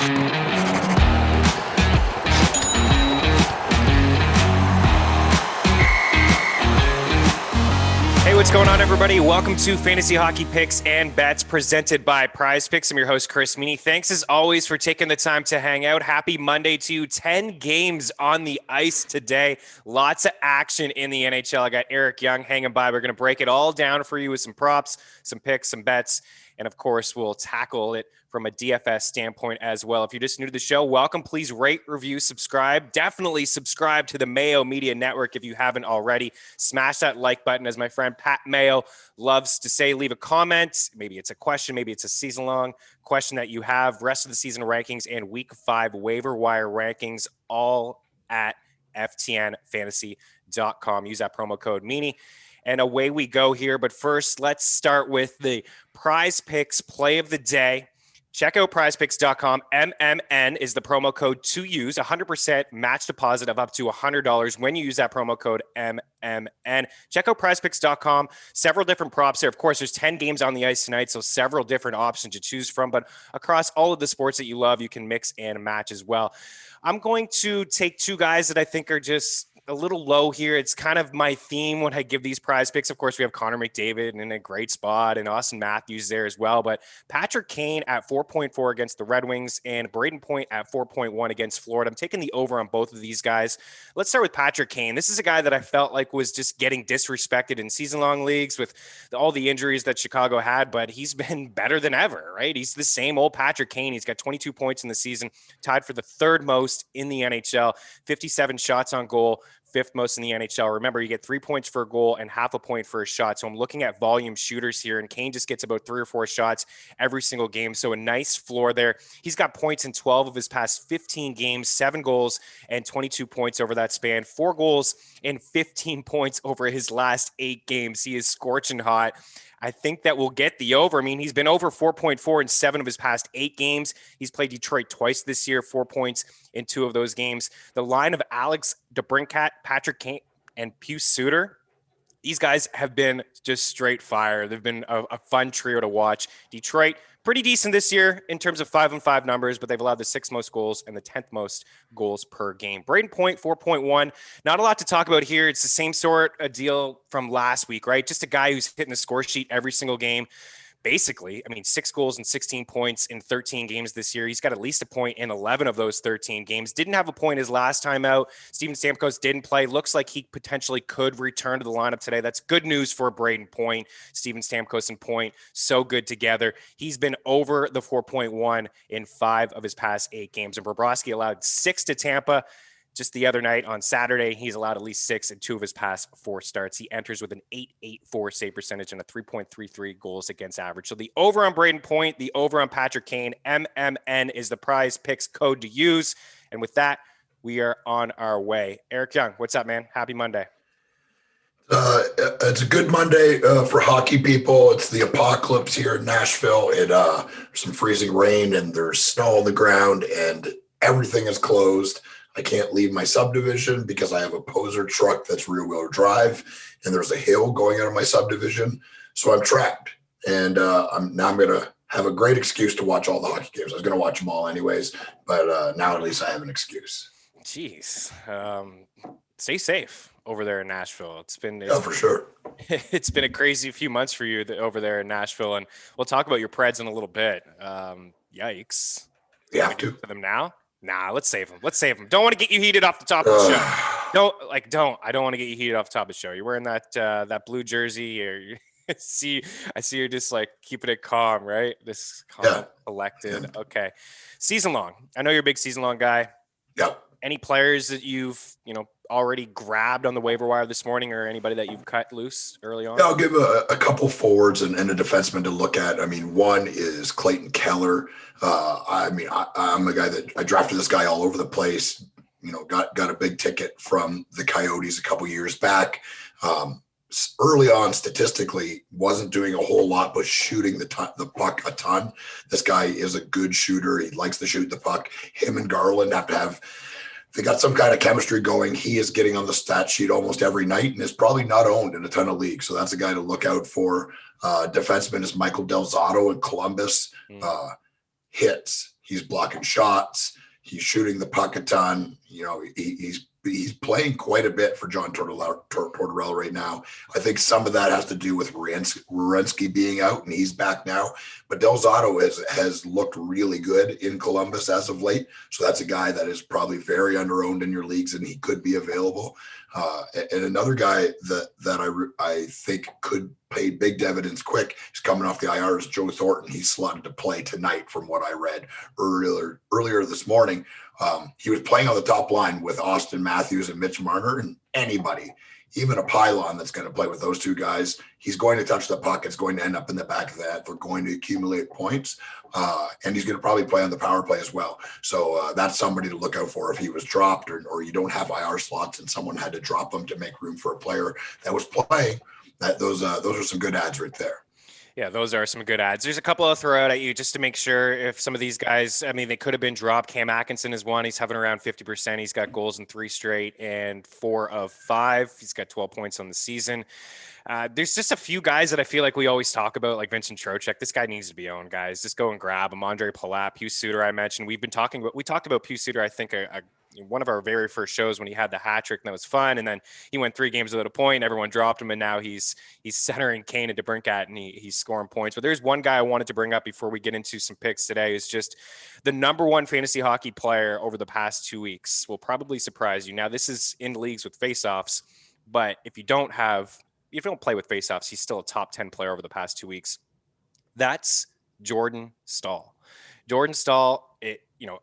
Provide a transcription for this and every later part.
Hey, what's going on, everybody? Welcome to Fantasy Hockey Picks and Bets presented by Prize Picks. I'm your host, Chris Meaney. Thanks, as always, for taking the time to hang out. Happy Monday to you. 10 games on the ice today. Lots of action in the NHL. I got Eric Young hanging by. We're going to break it all down for you with some props, some picks, some bets, and, of course, we'll tackle it from a DFS standpoint as well. If you're just new to the show, welcome. Please rate, review, subscribe. Definitely subscribe to the Mayo Media Network if you haven't already. Smash that like button, as my friend Pat Mayo loves to say. Leave a comment. Maybe it's a question. Maybe it's a season-long question that you have. Rest of the season rankings and Week 5 waiver wire rankings, all at ftnfantasy.com. Use that promo code Meaney. And away we go here. But first, let's start with the Prize Picks play of the day. Check out prizepicks.com. MMN is the promo code to use. 100% match deposit of up to $100 when you use that promo code MMN. Check out prizepicks.com. Several different props there. Of course, there's 10 games on the ice tonight, so several different options to choose from. But across all of the sports that you love, you can mix and match as well. I'm going to take two guys that I think are just a little low here. It's kind of my theme when I give these prize picks. Of course, we have Connor McDavid in a great spot and Austin Matthews there as well. But Patrick Kane at 4.4 against the Red Wings and Braden Point at 4.1 against Florida. I'm taking the over on both of these guys. Let's start with Patrick Kane. This is a guy that I felt like was just getting disrespected in season-long leagues with all the injuries that Chicago had, but he's been better than ever, right? He's the same old Patrick Kane. He's got 22 points in the season, tied for the third most in the NHL, 57 shots on goal, fifth most in the NHL. Remember, you get 3 points for a goal and half a point for a shot. So I'm looking at volume shooters here, and Kane just gets about 3 or 4 shots every single game. So a nice floor there. He's got points in 12 of his past 15 games, 7 goals and 22 points over that span, 4 goals and 15 points over his last 8 games. He is scorching hot. I think that we'll get the over. I mean, he's been over 4.4 in 7 of his past 8 games. He's played Detroit twice this year, 4 points in 2 of those games. The line of Alex DeBrincat, Patrick Kane, and Pius Suter, these guys have been just straight fire. They've been a fun trio to watch. Detroit, pretty decent this year in terms of 5-on-5 numbers, but they've allowed the 6th most goals and the 10th most goals per game. Braden Point, 4.1. Not a lot to talk about here. It's the same sort of deal from last week, right? Just a guy who's hitting the score sheet every single game. Basically, I mean, 6 goals and 16 points in 13 games this year. He's got at least a point in 11 of those 13 games. Didn't have a point his last time out. Steven Stamkos didn't play. Looks like he potentially could return to the lineup today. That's good news for Braden Point. Steven Stamkos and Point, so good together. He's been over the 4.1 in 5 of his past 8 games. And Bobrovsky allowed 6 to Tampa. Just the other night on Saturday, he's allowed at least 6 in 2 of his past 4 starts. He enters with an .884 save percentage and a 3.33 goals against average. So the over on Braden Point, the over on Patrick Kane, MMN is the Prize Picks code to use. And with that, we are on our way. Eric Young, what's up, man? Happy Monday. It's a good Monday for hockey people. It's the apocalypse here in Nashville. There's some freezing rain and there's snow on the ground and everything is closed. I can't leave my subdivision because I have a poser truck that's rear-wheel drive, and there's a hill going out of my subdivision. So I'm trapped, and I'm going to have a great excuse to watch all the hockey games. I was going to watch them all anyways, but now at least I have an excuse. Jeez. Stay safe over there in Nashville. It's for sure. It's been a crazy few months for you over there in Nashville, and we'll talk about your Preds in a little bit. Yikes. You have to. For them now? Nah, let's save them. Don't want to get you heated off the top of the show. I don't want to get you heated off the top of the show. You're wearing that blue jersey, or I see you're just like keeping it calm, right? This calm, collected. Yeah. Okay. Season long. I know you're a big season long guy. Yep. Any players that you've, already grabbed on the waiver wire this morning, or anybody that you've cut loose early on? Yeah, I'll give a couple forwards and a defenseman to look at. I mean, one is Clayton Keller. I'm a guy that I drafted this guy all over the place. Got a big ticket from the Coyotes a couple years back. Early on, statistically, wasn't doing a whole lot, but shooting the puck a ton. This guy is a good shooter. He likes to shoot the puck. Him and Garland they got some kind of chemistry going. He is getting on the stat sheet almost every night and is probably not owned in a ton of leagues. So that's a guy to look out for. Defenseman is Michael Del Zotto in Columbus. Hits. He's blocking shots. He's shooting the puck a ton. He's playing quite a bit for John Tortorella right now. I think some of that has to do with Werenski being out, and he's back now. But Del Zotto has looked really good in Columbus as of late. So that's a guy that is probably very underowned in your leagues, and he could be available. And another guy that I think could pay big dividends quick, he's coming off the IR, is Joe Thornton. He's slotted to play tonight from what I read earlier this morning. He was playing on the top line with Austin Matthews and Mitch Marner, and anybody, even a pylon that's going to play with those two guys, he's going to touch the puck. It's going to end up in the back of that. They're going to accumulate points, and he's going to probably play on the power play as well. So that's somebody to look out for if he was dropped or you don't have IR slots and someone had to drop them to make room for a player that was playing. Those are some good ads right there. Yeah, those are some good ads. There's a couple I'll throw out at you just to make sure if some of these guys, I mean, they could have been dropped. Cam Atkinson is one. He's hovering around 50%. He's got goals in 3 straight and 4 of 5. He's got 12 points on the season. There's just a few guys that I feel like we always talk about, like Vincent Trocheck. This guy needs to be owned, guys. Just go and grab him. Andre Palat, Pius Suter, I mentioned. We talked about Pius Suter, I think, one of our very first shows when he had the hat trick, and that was fun. And then he went 3 games without a point. Everyone dropped him, and now he's centering Kane and DeBrincat, and he's scoring points. But there's one guy I wanted to bring up before we get into some picks today. Is just the number 1 fantasy hockey player over the past 2 weeks. Will probably surprise you. Now, this is in leagues with faceoffs, but if you don't play with faceoffs, he's still a top 10 player over the past 2 weeks. That's Jordan Staal. Jordan Staal,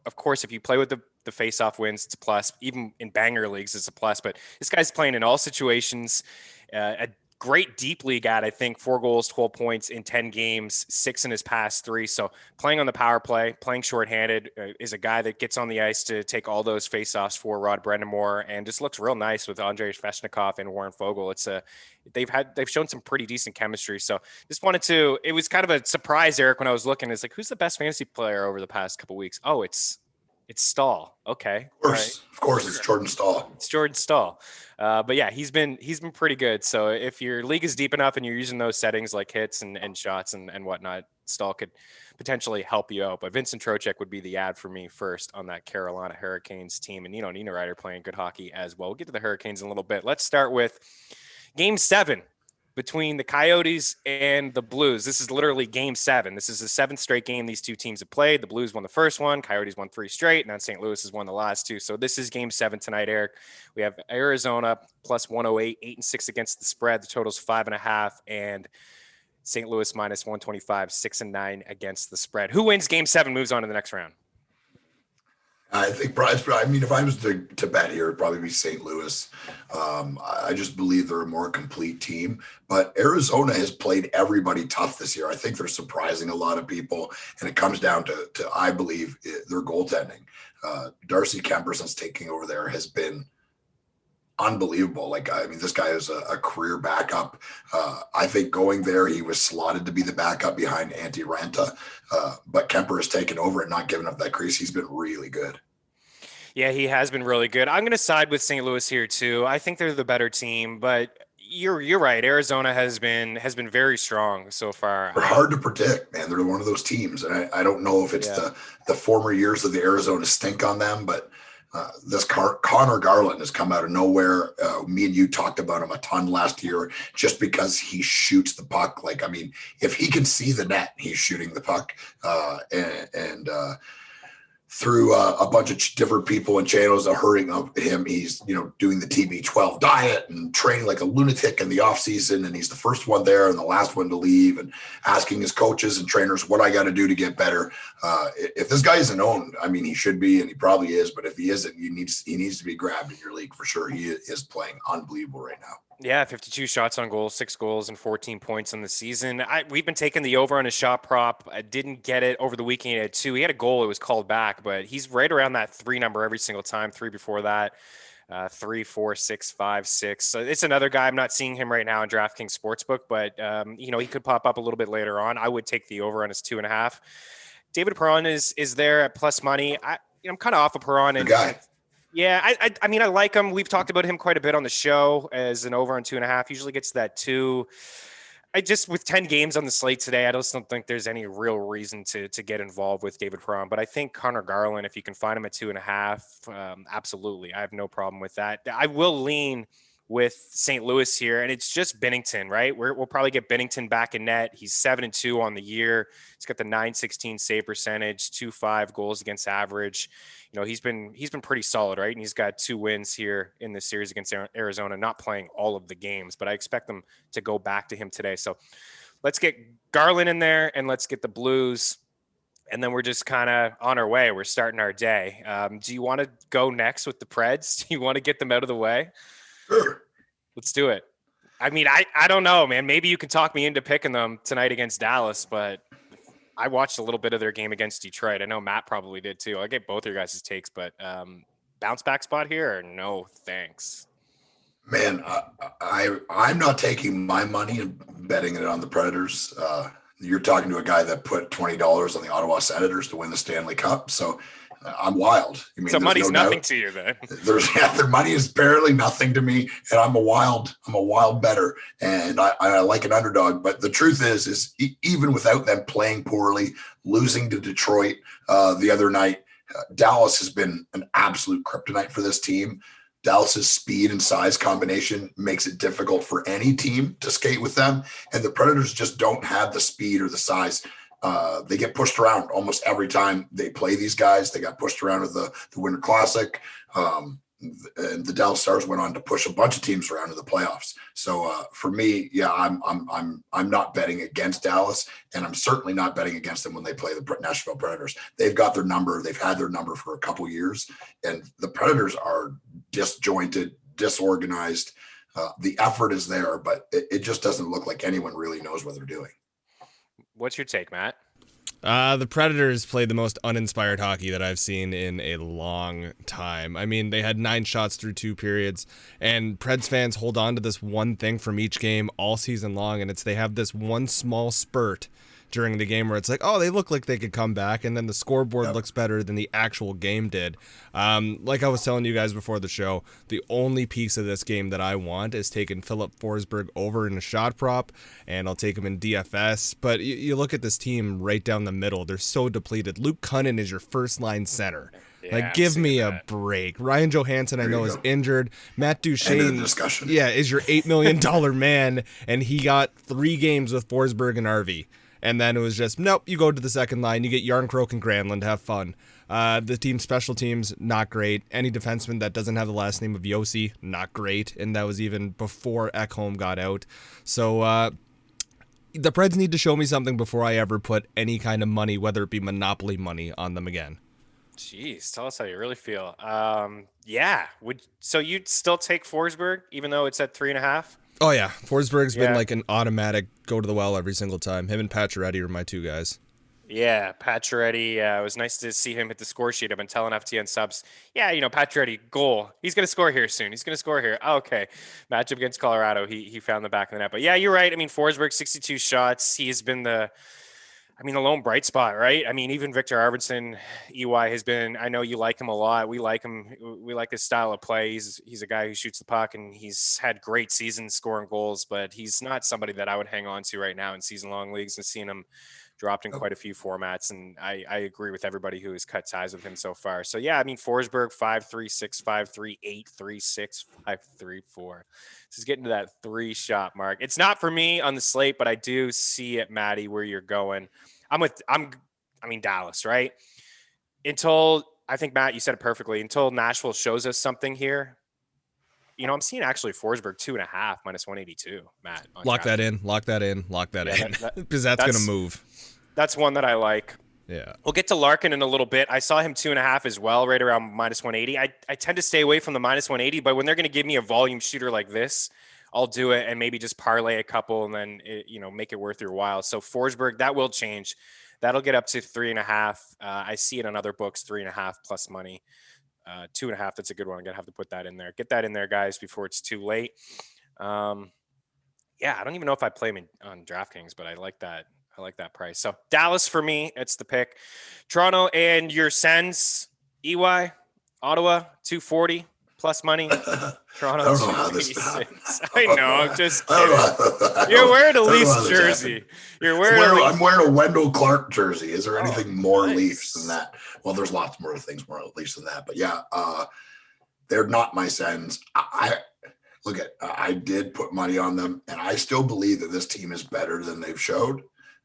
of course, if you play with the face-off wins, it's a plus. Even in banger leagues, it's a plus. But this guy's playing in all situations. A great deep league ad, I think. 4 goals, 12 points in 10 games, 6 in his past 3. So playing on the power play, playing shorthanded, is a guy that gets on the ice to take all those face-offs for Rod Brendamore, and just looks real nice with Andrei Svechnikov and Warren Foegele. They've shown some pretty decent chemistry. So just it was kind of a surprise, Eric, when I was looking. It's like, who's the best fantasy player over the past couple of weeks? Oh, it's Staal. Okay. Of course, it's Jordan Staal. It's Jordan Staal. But yeah, he's been pretty good. So if your league is deep enough and you're using those settings like hits and shots and whatnot, Staal could potentially help you out. But Vincent Trocheck would be the ad for me first on that Carolina Hurricanes team. And Nino Ryder playing good hockey as well. We'll get to the Hurricanes in a little bit. Let's start with Game 7 between the Coyotes and the Blues. This is literally Game 7. This is the 7th straight game these two teams have played. The Blues won the first one. Coyotes won 3 straight. And then St. Louis has won the last 2. So this is Game 7 tonight, Eric. We have Arizona plus 108, 8-6 against the spread. The total's 5.5. And St. Louis minus 125, 6-9 against the spread. Who wins Game 7 moves on to the next round? I think if I was to bet here, it'd probably be St. Louis. I just believe they're a more complete team. But Arizona has played everybody tough this year. I think they're surprising a lot of people. And it comes down to I believe, their goaltending. Darcy Kemper, since taking over there, has been unbelievable. This guy is a career backup. I think going there, he was slotted to be the backup behind Antti Ranta. But Kemper has taken over and not given up that crease. He's been really good. Yeah, he has been really good. I'm going to side with St. Louis here too. I think they're the better team, but you're right. Arizona has been very strong so far. They're hard to predict, man. They're one of those teams, and I don't know if it's the former years of the Arizona stink on them, but this Connor Garland has come out of nowhere. Me and you talked about him a ton last year just because he shoots the puck. If he can see the net, he's shooting the puck. And through a bunch of different people and channels are hurting him. He's, doing the TB12 diet and training like a lunatic in the off season. And he's the first one there and the last one to leave, and asking his coaches and trainers what I got to do to get better. If this guy isn't owned, he should be, and he probably is, but if he isn't, he needs to be grabbed in your league for sure. He is playing unbelievable right now. Yeah, 52 shots on goal, 6 goals and 14 points on the season. We've been taking the over on his shot prop. I didn't get it over the weekend. He had 2. He had a goal. It was called back, but he's right around that 3 number every single time. 3 before that, 3, 4, 6, 5, 6. So it's another guy. I'm not seeing him right now in DraftKings Sportsbook, but he could pop up a little bit later on. I would take the over on his 2.5. David Perron is there at plus money. I'm kind of off of Perron. Good guy. Yeah, I like him. We've talked about him quite a bit on the show as an over on 2.5. Usually gets that 2. I just, with 10 games on the slate today, I just don't think there's any real reason to get involved with David Perron. But I think Connor Garland, if you can find him at 2.5, absolutely. I have no problem with that. I will lean with St. Louis here, and it's just Binnington, right? We'll probably get Binnington back in net. He's 7-2 on the year. He's got the .916 save percentage, 2.5 goals against average. You know, he's been pretty solid, right? And he's got 2 wins here in this series against Arizona, not playing all of the games, but I expect them to go back to him today. So let's get Garland in there and let's get the Blues. And then we're just kind of on our way. We're starting our day. Do you want to go next with the Preds? Do you want to get them out of the way? Sure. Let's do it. I mean, I don't know, man. Maybe you can talk me into picking them tonight against Dallas, but I watched a little bit of their game against Detroit. I know Matt probably did too. I get both your guys' takes, but bounce back spot here or no thanks? Man, I'm not taking my money and betting it on the Predators. You're talking to a guy that put $20 on the Ottawa Senators to win the Stanley Cup. So I'm wild. I mean, so money's nothing to you then. Their money is barely nothing to me, and I'm a wild bettor, and I like an underdog. But the truth is even without them playing poorly, losing to Detroit the other night, Dallas has been an absolute kryptonite for this team. Dallas's speed and size combination makes it difficult for any team to skate with them, and the Predators just don't have the speed or the size. They get pushed around almost every time they play these guys. They got pushed around with the Winter Classic. And the Dallas Stars went on to push a bunch of teams around in the playoffs. So for me, yeah, I'm not betting against Dallas, and I'm certainly not betting against them when they play the Nashville Predators. They've got their number. They've had their number for a couple years, and the Predators are disjointed, disorganized. The effort is there, but it just doesn't look like anyone really knows what they're doing. What's your take, Matt? The Predators played the most uninspired hockey that I've seen in a long time. I mean, they had 9 shots through 2 periods, and Preds fans hold on to this one thing from each game all season long, and it's they have this one small spurt during the game where it's like, oh, they look like they could come back, and then the scoreboard looks better than the actual game did. Like I was telling you guys before the show, the only piece of this game that I want is taking Philip Forsberg over in a shot prop, and I'll take him in DFS. But you look at this team right down the middle. They're so depleted. Luke Cunnin is your first-line center. Yeah, give me a break. Ryan Johansson, I know, is injured. Matt Duchene, is your $8 million man, and he got 3 games with Forsberg and RV. And then it was just, nope, you go to the second line. You get Yarncroke and Granlund. Have fun. The team special teams, not great. Any defenseman that doesn't have the last name of Yossi, not great. And that was even before Ekholm got out. So the Preds need to show me something before I ever put any kind of money, whether it be Monopoly money, on them again. Jeez, tell us how you really feel. Yeah. So you'd still take Forsberg, even though it's at 3.5? Oh, yeah. Forsberg's been like an automatic go to the well every single time. Him and Pacioretty are my 2 guys. Yeah, Pacioretty. It was nice to see him hit the score sheet. I've been telling FTN subs, Pacioretty, goal. He's going to score here soon. He's going to score here. Oh, okay. Matchup against Colorado. He found the back of the net. But yeah, you're right. I mean, Forsberg, 62 shots. He has been the lone bright spot, right? I mean, even Victor Arvidsson, EY has been, I know you like him a lot. We like him. We like his style of play. He's a guy who shoots the puck, and he's had great seasons scoring goals, but he's not somebody that I would hang on to right now in season-long leagues, and seeing him dropped in quite a few formats. And I agree with everybody who has cut ties with him so far. So yeah, I mean, Forsberg, 5'3", 6'5", 8'3", 6, 5'3", 4. This is getting to that 3-shot mark. It's not for me on the slate, but I do see it, Maddie, where you're going. Dallas, right? I think, Matt, you said it perfectly, until Nashville shows us something here. I'm seeing actually Forsberg 2.5 -182, Matt. Lock that in. Because that's going to move. That's one that I like. Yeah. We'll get to Larkin in a little bit. I saw him 2.5 as well, right around -180. I tend to stay away from the -180, but when they're going to give me a volume shooter like this, I'll do it and maybe just parlay a couple and then, make it worth your while. So Forsberg, that will change. That'll get up to 3.5. I see it on other books, 3.5 plus money. 2.5. That's a good one. I'm going to have to put that in there. Get that in there, guys, before it's too late. I don't even know if I play him on DraftKings, but I like that. I like that price. So Dallas for me, it's the pick. Toronto and your Sens, EY, Ottawa, 240 plus money. Toronto I don't know how this 286. I know. I'm just I don't know kidding. how- You're wearing a I don't know Leafs how this jersey. happened. You're wearing a Leafs. I'm wearing a Wendell Clark jersey. Is there Oh, anything more nice. Leafs than that? Well, there's lots more things more Leafs than that. But yeah, they're not my Sens. I look at. I did put money on them, and I still believe that this team is better than they've showed,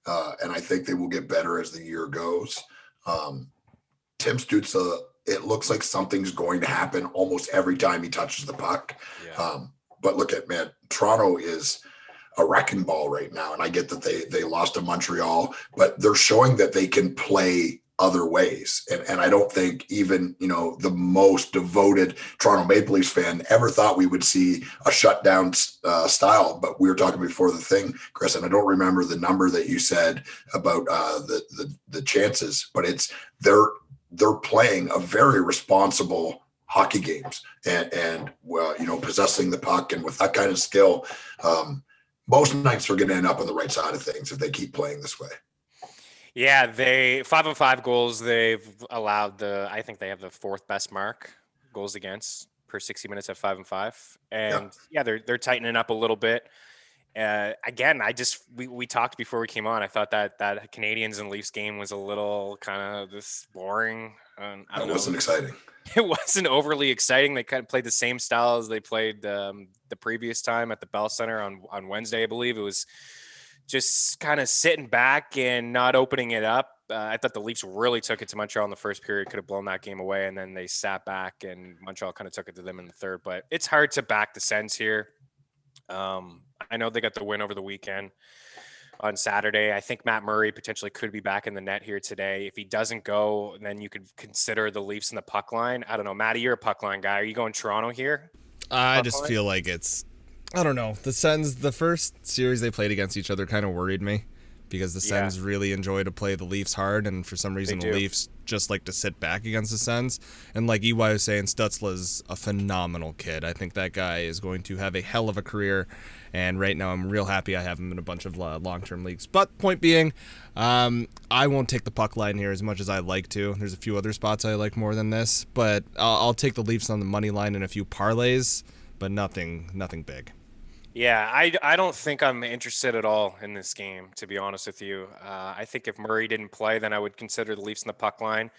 and I think they will get better as the year goes. Tim Stützle, it looks like something's going to happen almost every time he touches the puck. Yeah. But look at, man, Toronto is a wrecking ball right now. And I get that they lost to Montreal, but they're showing that they can play other ways. And I don't think even, the most devoted Toronto Maple Leafs fan ever thought we would see a shutdown style. But we were talking before the thing, Chris, and I don't remember the number that you said about the chances, but they're playing a very responsible hockey games and possessing the puck. And with that kind of skill, most nights are going to end up on the right side of things if they keep playing this way. Yeah, they 5-5 goals. They've allowed I think they have the fourth best mark goals against per 60 minutes at 5-5. And they're tightening up a little bit. Again, we talked before we came on. I thought that Canadians and Leafs game was a little kind of this boring. It wasn't exciting. It wasn't overly exciting. They kind of played the same style as they played the previous time at the Bell Center on Wednesday, I believe. It was just kind of sitting back and not opening it up. I thought the Leafs really took it to Montreal in the first period, could have blown that game away, and then they sat back and Montreal kind of took it to them in the third. But it's hard to back the Sens here. I know they got the win over the weekend on Saturday. I think Matt Murray potentially could be back in the net here today. If he doesn't go, then you could consider the Leafs in the puck line. I don't know. Matty, you're a puck line guy. Are you going Toronto here? I just feel like I don't know. The Sens, the first series they played against each other kind of worried me because the Sens really enjoy to play the Leafs hard, and for some reason the Leafs just like to sit back against the Sens. And like EY was saying, Stützle's a phenomenal kid. I think that guy is going to have a hell of a career, and right now I'm real happy I have him in a bunch of long-term leagues. But point being, I won't take the puck line here as much as I like to. There's a few other spots I like more than this, but I'll take the Leafs on the money line in a few parlays, but nothing big. Yeah, I don't think I'm interested at all in this game, to be honest with you. I think if Murray didn't play, then I would consider the Leafs in the puck line.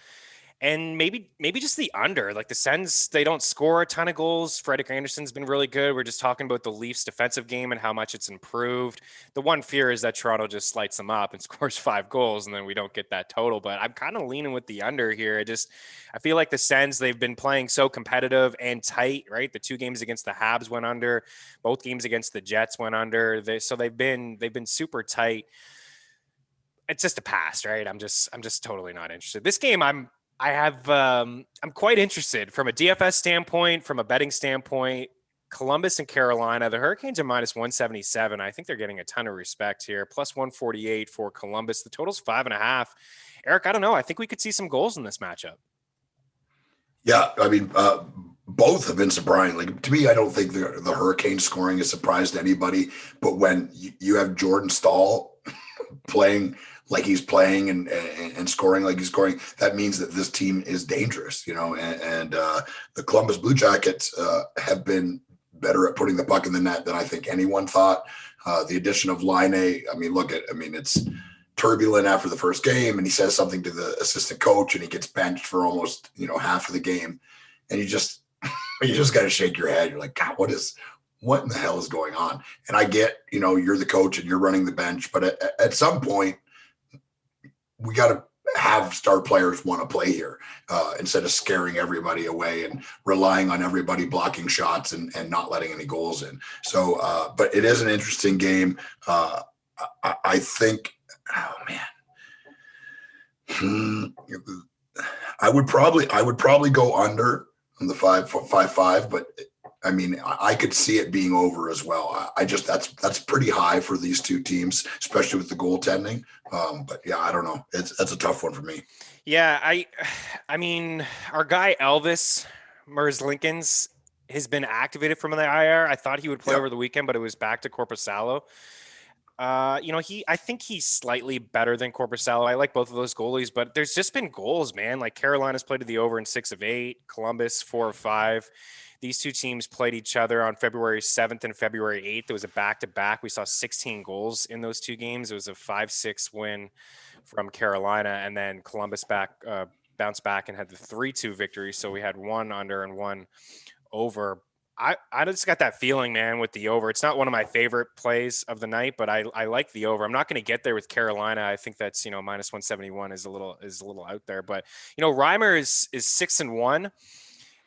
And maybe just the under. Like the Sens, they don't score a ton of goals. Frederik Andersen's been really good. We're just talking about the Leafs defensive game and how much it's improved. The one fear is that Toronto just lights them up and scores 5 goals, and then we don't get that total. But I'm kind of leaning with the under here. I feel like the Sens, they've been playing so competitive and tight, right? The 2 games against the Habs went under. Both games against the Jets went under. So they've been super tight. It's just a pass, right? I'm just totally not interested. This game, I'm quite interested from a DFS standpoint, from a betting standpoint. Columbus and Carolina, the Hurricanes are minus 177. I think they're getting a ton of respect here. Plus 148 for Columbus. The total's 5.5. Eric, I don't know. I think we could see some goals in this matchup. Yeah, I mean, both have been surprising. Like, to me, I don't think the Hurricanes scoring has surprised anybody. But when you have Jordan Staal playing like he's playing and scoring like he's scoring, that means that this team is dangerous, and the Columbus Blue Jackets have been better at putting the puck in the net than I think anyone thought. The addition of Line, it's turbulent after the first game, and he says something to the assistant coach and he gets benched for almost, half of the game. And you just got to shake your head. You're like, God, what in the hell is going on? And I get, you're the coach and you're running the bench, but at some point, we got to have star players want to play here instead of scaring everybody away and relying on everybody blocking shots and not letting any goals in. So, but it is an interesting game. I think, I would probably go under on the 5.5, but I mean, I could see it being over as well. That's pretty high for these two teams, especially with the goaltending. But yeah, I don't know. That's a tough one for me. Yeah, I mean, our guy Elvis Merzlikins has been activated from the IR. I thought he would play over the weekend, but it was back to Korpisalo. I think he's slightly better than Korpisalo. I like both of those goalies, but there's just been goals, man. Like Carolina's played to the over in 6 of 8, Columbus 4 of 5. These two teams played each other on February 7th and February 8th. It was a back-to-back. We saw 16 goals in those two games. It was a 5-6 win from Carolina, and then Columbus bounced back and had the 3-2 victory. So we had one under and one over. I just got that feeling, man, with the over. It's not one of my favorite plays of the night, but I like the over. I'm not going to get there with Carolina. I think that's, minus 171 is a little out there, but Reimer is 6-1,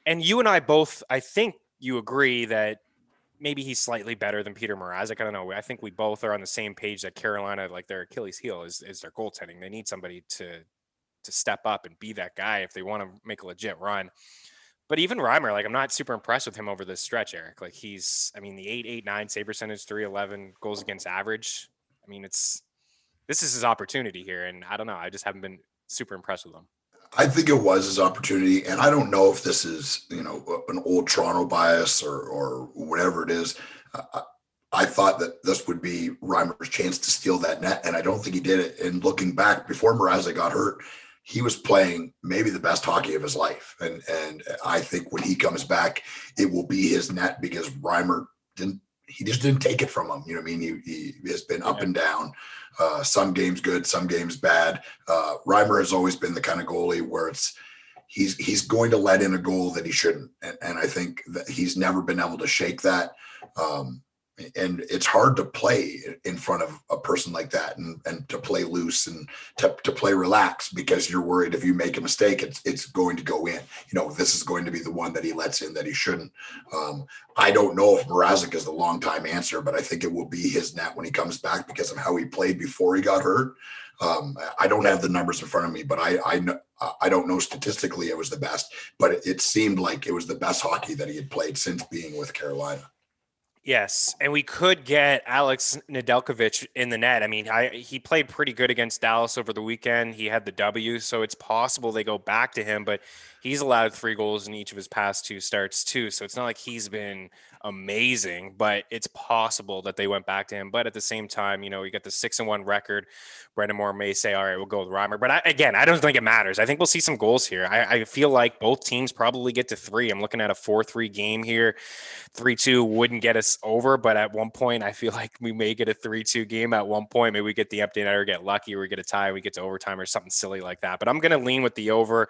and you and I both, I think you agree that maybe he's slightly better than Peter Mrazek. I don't know. I think we both are on the same page that Carolina, like their Achilles heel is their goaltending. They need somebody to step up and be that guy if they want to make a legit run. But even Reimer, like I'm not super impressed with him over this stretch, Eric. Like the 8.89 save percentage, 311 goals against average. I mean, this is his opportunity here, and I don't know. I just haven't been super impressed with him. I think it was his opportunity, and I don't know if this is an old Toronto bias or whatever it is. I thought that this would be Reimer's chance to steal that net, and I don't think he did it. And looking back, before Mrazek got hurt, he was playing maybe the best hockey of his life. And I think when he comes back, it will be his net because Reimer just didn't take it from him. You know what I mean? He has been up and down, some games good, some games bad. Reimer has always been the kind of goalie where he's going to let in a goal that he shouldn't. And I think that he's never been able to shake that. And it's hard to play in front of a person like that and to play loose and to play relax because you're worried if you make a mistake, it's going to go in. This is going to be the one that he lets in that he shouldn't. I don't know if Mrazek is the long time answer, but I think it will be his net when he comes back because of how he played before he got hurt. I don't have the numbers in front of me, but I don't know statistically it was the best, but it seemed like it was the best hockey that he had played since being with Carolina. Yes, and we could get Alex Nedeljkovic in the net. I mean, he played pretty good against Dallas over the weekend. He had the W, so it's possible they go back to him, but he's allowed 3 goals in each of his past 2 starts too, so it's not like he's been amazing, but it's possible that they went back to him. But at the same time, you got the 6-1 record. Brendan Moore may say, all right, we'll go with Reimer. But I don't think it matters. I think we'll see some goals here. I feel like both teams probably get to 3. I'm looking at a 4-3 game here. 3-2 wouldn't get us over, but at one point, I feel like we may get a 3-2 game at one point. Maybe we get the empty net or get lucky or we get a tie, we get to overtime or something silly like that. But I'm going to lean with the over.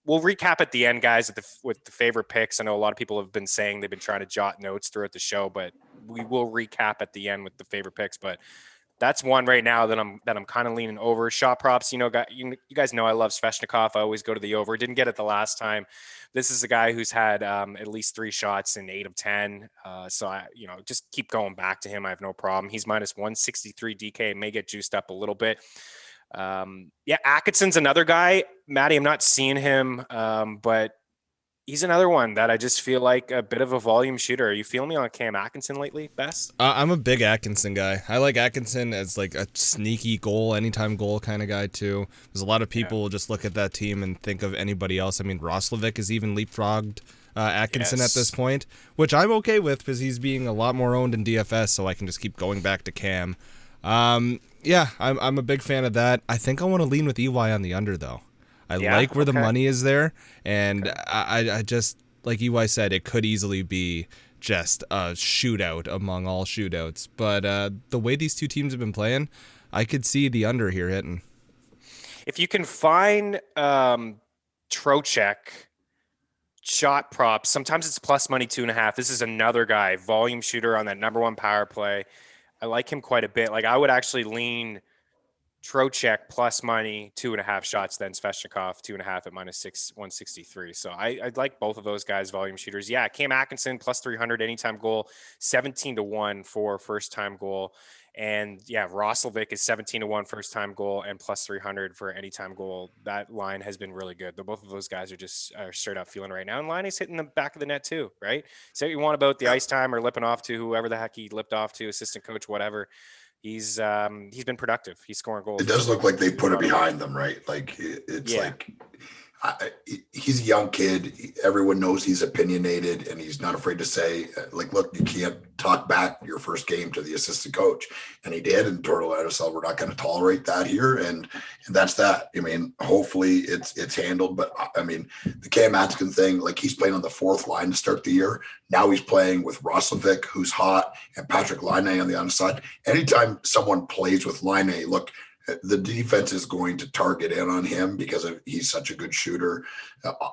We'll recap at the end, guys, with the favorite picks. I know a lot of people have been saying they've been trying to jot notes throughout the show, but we will recap at the end with the favorite picks. But that's one right now that I'm kind of leaning over. Shot props, you guys know I love Svechnikov. I always go to the over. Didn't get it the last time. This is a guy who's had at least 3 shots in 8 of 10. So I, just keep going back to him. I have no problem. He's minus 163 DK. May get juiced up a little bit. Atkinson's another guy. Maddie, I'm not seeing him, but he's another one that I just feel like a bit of a volume shooter. Are you feeling me on Cam Atkinson lately, Bess? I'm a big Atkinson guy. I like Atkinson as like a sneaky anytime goal kind of guy too. There's a lot of people just look at that team and think of anybody else. I mean, Roslovic has even leapfrogged Atkinson at this point, which I'm okay with because he's being a lot more owned in DFS, so I can just keep going back to Cam. I'm a big fan of that. I think I want to lean with EY on the under though. I like where the money is there, and I just, like EY said, it could easily be just a shootout among all shootouts. But the way these two teams have been playing, I could see the under here hitting. If you can find Trocheck shot props, sometimes it's plus money 2.5. This is another guy, volume shooter on that number 1 power play. I like him quite a bit. Like I would actually lean Trocheck plus money 2.5 shots, then Svechnikov 2.5 at minus 163. So I'd like both of those guys, volume shooters. Yeah, Cam Atkinson plus 300 anytime goal, 17-1 for first time goal. And yeah, Roslovic is 17-1 first time goal and plus 300 for anytime goal. That line has been really good. Both of those guys are straight up feeling right now. And Line is hitting the back of the net too, right? Say what you want about the ice time or lipping off to whoever the heck he lipped off to, assistant coach, whatever. He's been productive. He's scoring goals. It does look like they put it behind them, right? Like it's like He's a young kid. Everyone knows he's opinionated, and he's not afraid to say, like, look, you can't talk back your first game to the assistant coach. And he did, and Tortorella said, we're not going to tolerate that here. And that's that. I mean, hopefully it's handled. But I mean, the Cam Atkinson thing, like, he's playing on the fourth line to start the year. Now he's playing with Roslovic, who's hot, and Patrick Laine on the other side. Anytime someone plays with Laine, look, the defense is going to target in on him because he's such a good shooter.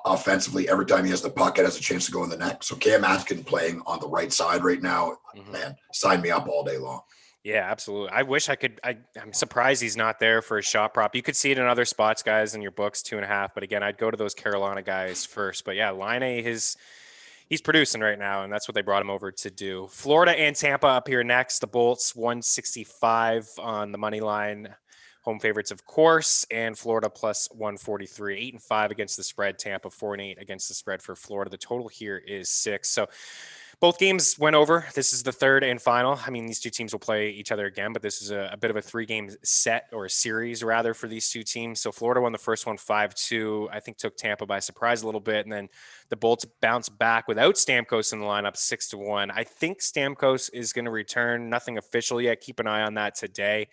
Offensively, every time he has the puck, it has a chance to go in the net. So Cam Atkinson playing on the right side right now, man, sign me up all day long. Yeah, absolutely. I wish I could. I'm surprised he's not there for a shot prop. You could see it in other spots, guys, in your books, 2.5. But again, I'd go to those Carolina guys first. But yeah, Laine, he's producing right now, and that's what they brought him over to do. Florida and Tampa up here next. The Bolts 165 on the money line. Home favorites, of course, and Florida plus 143, 8-5 against the spread. Tampa 4-8 against the spread for Florida. The total here is 6. So both games went over. This is the third and final. I mean, these two teams will play each other again, but this is a bit of a 3-game set, or a series rather, for these two teams. So Florida won the first one 5-2. I think took Tampa by surprise a little bit, and then the Bolts bounced back without Stamkos in the lineup 6-1. I think Stamkos is going to return. Nothing official yet. Keep an eye on that today.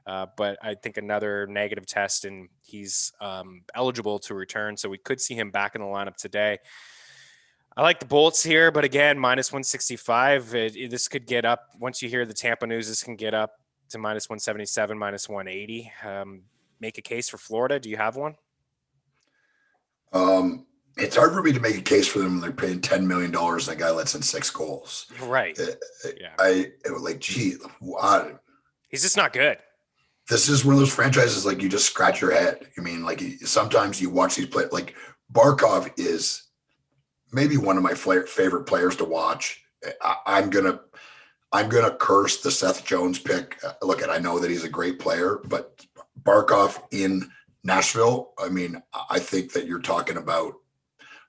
But I think another negative test, and he's eligible to return. So we could see him back in the lineup today. I like the Bolts here, but again, minus 165. This could get up. Once you hear the Tampa news, this can get up to minus 177, minus 180. Make a case for Florida. Do you have one? It's hard for me to make a case for them when they're paying $10 million and a guy lets in 6 goals. Right. Gee, he's just not good. This is one of those franchises, like, you just scratch your head. I mean, like, sometimes you watch these play, like, Barkov is maybe one of my favorite players to watch. I'm gonna curse the Seth Jones pick. Look, I know that he's a great player, but Barkov in Nashville, I mean, I think that you're talking about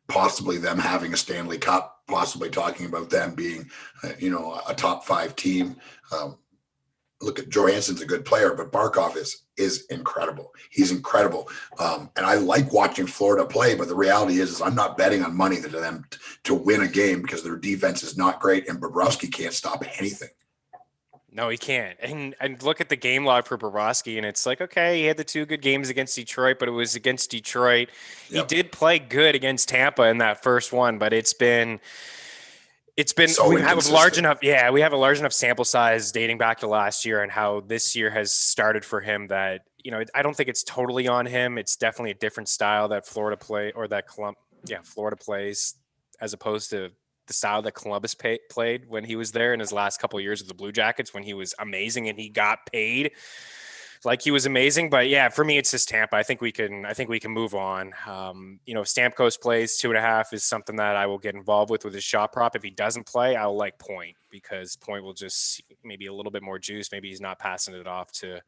possibly them having a Stanley Cup, possibly talking about them being, a top 5 team. Look, at Johansson's a good player, but Barkov is incredible. He's incredible. And I like watching Florida play, but the reality is I'm not betting on money to them to win a game because their defense is not great and Bobrovsky can't stop anything. No, he can't. And look at the game log for Bobrovsky, and it's like, okay, he had the 2 good games against Detroit, but it was against Detroit. Yep. He did play good against Tampa in that first one, but it's been so we have a large enough sample size dating back to last year and how this year has started for him that, I don't think it's totally on him. It's definitely a different style that Florida plays, as opposed to the style that Columbus played when he was there in his last couple of years with the Blue Jackets, when he was amazing and he got paid like he was amazing. But yeah, for me, it's just Tampa. I think we can move on. If Stamkos plays 2.5 is something that I will get involved with his shot prop. If he doesn't play, I'll like Point, because Point will just maybe a little bit more juice. Maybe he's not passing it off to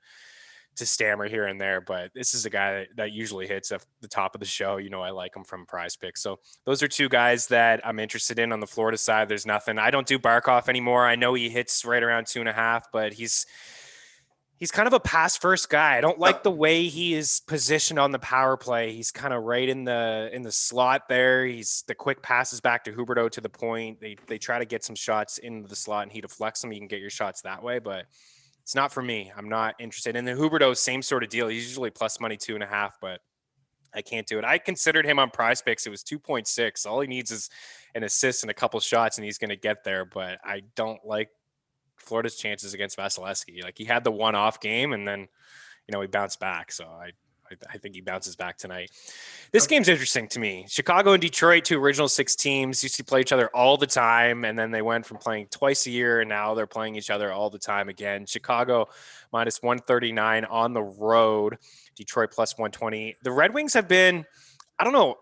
Stammer here and there, but this is a guy that usually hits at the top of the show. I like him from Prize Picks. So those are 2 guys that I'm interested in. On the Florida side, there's nothing. I don't do Barkov anymore. I know he hits right around 2.5, but he's kind of a pass first guy. I don't like the way he is positioned on the power play. He's kind of right in the slot there. The quick passes back to Huberdeau to the point. They try to get some shots into the slot and he deflects them. You can get your shots that way, but it's not for me. I'm not interested. And the Huberdeau, same sort of deal. He's usually plus money 2.5, but I can't do it. I considered him on Prize Picks. It was 2.6. All he needs is an assist and a couple shots, and he's going to get there. But I don't like Florida's chances against Vasilevsky. Like, he had the one-off game, and then, he bounced back. So I think he bounces back tonight. This game's interesting to me. Chicago and Detroit, 2 original 6 teams, used to play each other all the time, and then they went from playing twice a year, and now they're playing each other all the time again. Chicago minus 139 on the road. Detroit plus 120. The Red Wings have been, I don't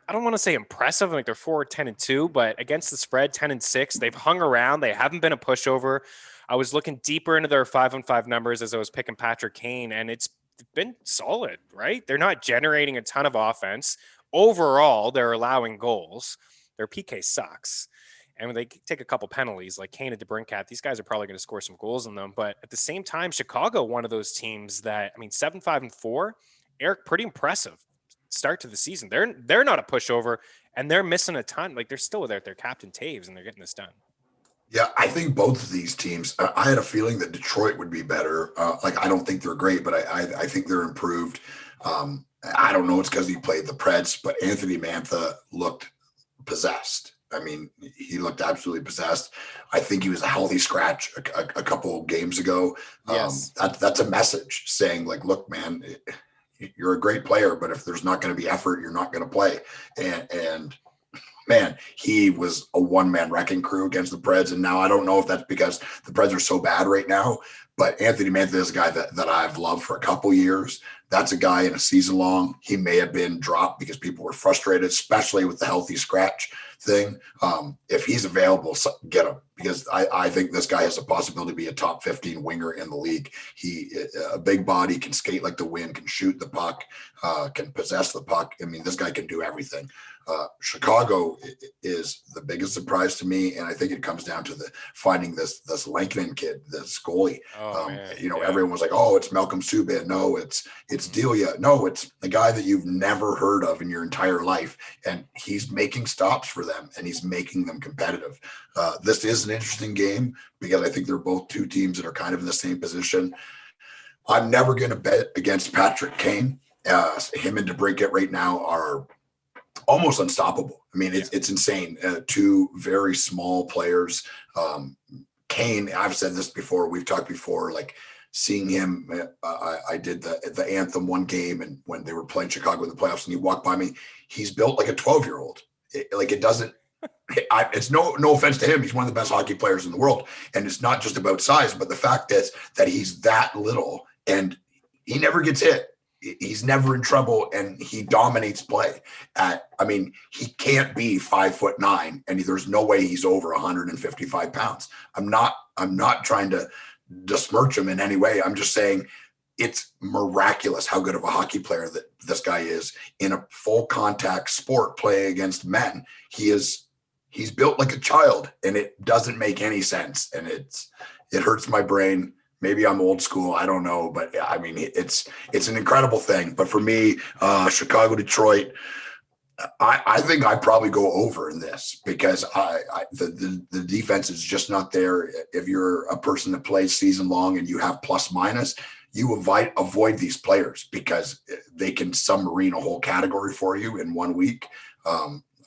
want to say impressive. Like, they're 4-10-2, but against the spread, 10-6. They've hung around. They haven't been a pushover. I was looking deeper into their 5-on-5 numbers as I was picking Patrick Kane, and it's been solid, right? They're not generating a ton of offense. Overall, they're allowing goals. Their PK sucks. And when they take a couple penalties, like Kane and DeBrincat, these guys are probably going to score some goals in them. But at the same time, Chicago, one of those teams that, 7-5-4, Eric, pretty impressive. start to the season. They're not a pushover, and they're missing a ton. Like, they're still without their captain Taves, and they're getting this done. Yeah, I think both of these teams, I had a feeling that Detroit would be better. I don't think they're great, but I think they're improved. I don't know. It's because he played the Preds, but Anthony Mantha looked possessed. I mean, he looked absolutely possessed. I think he was a healthy scratch a couple games ago. Yes. That's a message saying, like, look, man, you're a great player, but if there's not going to be effort, you're not going to play. And man, he was a one-man wrecking crew against the Preds. And now I don't know if that's because the Preds are so bad right now, but Anthony Mantha is a guy that I've loved for a couple years. That's a guy in a season long. He may have been dropped because people were frustrated, especially with the healthy scratch thing. If he's available, get him, because I think this guy has a possibility to be a top 15 winger in the league. He a big body, can skate like the wind, can shoot the puck, can possess the puck. I mean, this guy can do everything. Chicago is the biggest surprise to me, and I think it comes down to finding this Lankinen kid, this goalie. Everyone was like, "Oh, it's Malcolm Subban." No, it's Delia. No, it's a guy that you've never heard of in your entire life, and he's making stops for them, and he's making them competitive. This is an interesting game because I think they're both two teams that are kind of in the same position. I'm never going to bet against Patrick Kane. Him and DeBrincat right now are almost unstoppable. I mean, it's insane. Two very small players. Kane, I've said this before, we've talked before, like seeing him, I did the Anthem one game, and when they were playing Chicago in the playoffs and he walked by me, he's built like a 12-year-old. It's no offense to him. He's one of the best hockey players in the world. And it's not just about size, but the fact is that he's that little and he never gets hit. He's never in trouble, and he dominates play. He can't be 5'9", and there's no way he's over 155 pounds. I'm not trying to besmirch him in any way. I'm just saying it's miraculous how good of a hockey player that this guy is in a full contact sport playing against men. He's built like a child, and it doesn't make any sense. And it hurts my brain. Maybe I'm old school. I don't know. But I mean, it's an incredible thing. But for me, Chicago, Detroit, I think I probably go over in this because the defense is just not there. If you're a person that plays season long and you have plus minus, you avoid these players because they can submarine a whole category for you in 1 week.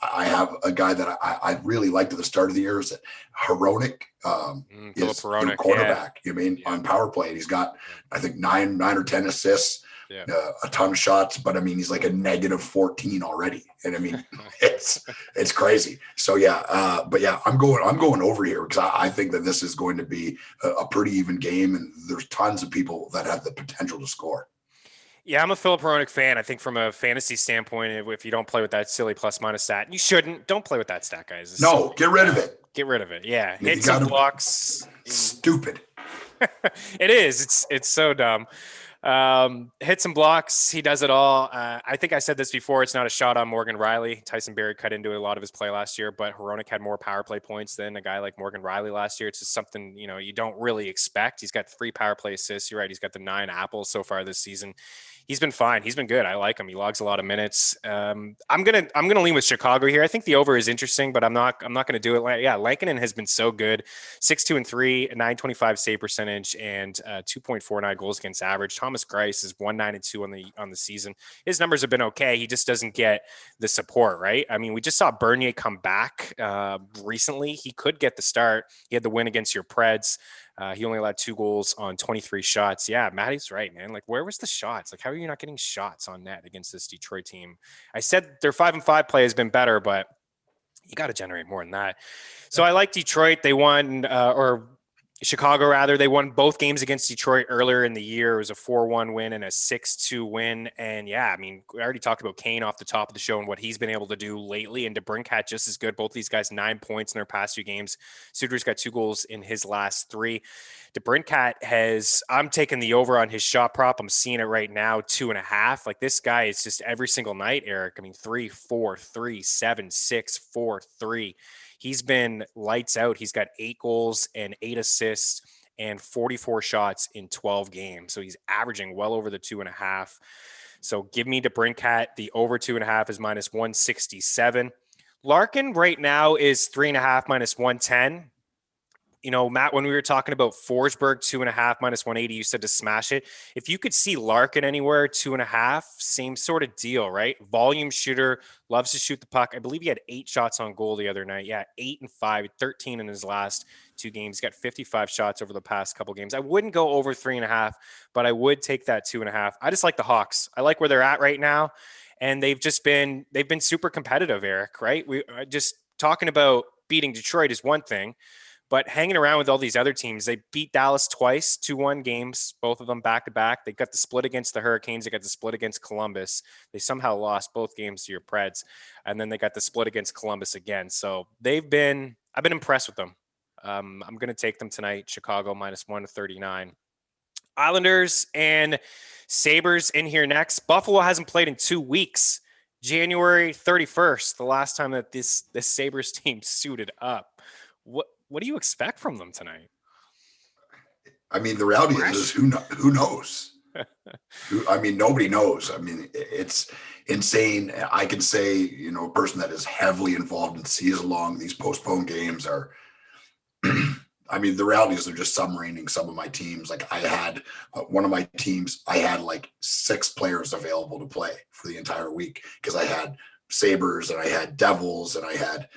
I have a guy that I really liked at the start of the year is that Hronek is their quarterback. Yeah. On power play, and he's got, I think, 9 or 10 assists, a ton of shots, but I mean, he's like a negative 14 already. And I mean, it's crazy. So I'm going over here because I think that this is going to be a pretty even game, and there's tons of people that have the potential to score. Yeah, I'm a Filip Hronek fan. I think from a fantasy standpoint, if you don't play with that silly plus-minus stat, you shouldn't. Don't play with that stat, guys. Get rid of it. Get rid of it. Yeah, hit some blocks. Stupid. It is. It's so dumb. Hit some blocks. He does it all. I think I said this before. It's not a shot on Morgan Riley. Tyson Barrie cut into a lot of his play last year, but Hronek had more power play points than a guy like Morgan Riley last year. It's just something, you don't really expect. He's got 3 power play assists. You're right. He's got the 9 apples so far this season. He's been fine. He's been good. I like him. He logs a lot of minutes. I'm gonna lean with Chicago here. I think the over is interesting, but I'm not gonna do it. Yeah, Lankinen has been so good. 6-2-3, 925 save percentage, and 2.49 goals against average. Thomas Greiss is 1-9-2 on the season. His numbers have been okay. He just doesn't get the support, right? I mean, we just saw Bernier come back recently. He could get the start. He had the win against your Preds. He only allowed 2 goals on 23 shots. Yeah, Maddie's right, man. Like, where was the shots? Like, how are you not getting shots on net against this Detroit team? I said their 5-5 play has been better, but you got to generate more than that. So I like Detroit. They won, or Chicago rather. They won both games against Detroit earlier in the year. It was a 4-1 win and a 6-2 win. And yeah, I mean, we already talked about Kane off the top of the show and what he's been able to do lately. And DeBrincat just as good. Both these guys 9 points in their past 2 games. Suter's got 2 goals in his last 3. DeBrincat I'm taking the over on his shot prop. I'm seeing it right now, 2.5. Like, this guy is just every single night, Eric. I mean, 3, 4, 3, 7, 6, 4, 3. He's been lights out. He's got 8 goals and 8 assists and 44 shots in 12 games. So he's averaging well over the 2.5. So give me DeBrincat. The over 2.5 is minus 167. Larkin right now is 3.5 minus 110. You know, Matt, when we were talking about Forsberg 2.5 minus 180, you said to smash it. If you could see Larkin anywhere, 2.5, same sort of deal, right? Volume shooter, loves to shoot the puck. I believe he had 8 shots on goal the other night. Yeah, 8 and 5, 13 in his last 2 games. He's got 55 shots over the past couple games. I wouldn't go over 3.5, but I would take that 2.5. I just like the Hawks. I like where they're at right now. And they've been super competitive, Eric, right? We just talking about beating Detroit is one thing. But hanging around with all these other teams, they beat Dallas twice, 2-1 games, both of them back-to-back. They got the split against the Hurricanes. They got the split against Columbus. They somehow lost both games to your Preds. And then they got the split against Columbus again. So I've been impressed with them. I'm going to take them tonight, Chicago minus 139. Islanders and Sabres in here next. Buffalo hasn't played in 2 weeks. January 31st, the last time that this Sabres team suited up. What do you expect from them tonight? I mean, the reality is who knows? Nobody knows. I mean, it's insane. I can say, you know, a person that is heavily involved in season-long, these postponed games are, I mean, the reality is they're just submarining some of my teams. Like I had one of my teams, I had like 6 players available to play for the entire week because I had Sabres and I had Devils and I had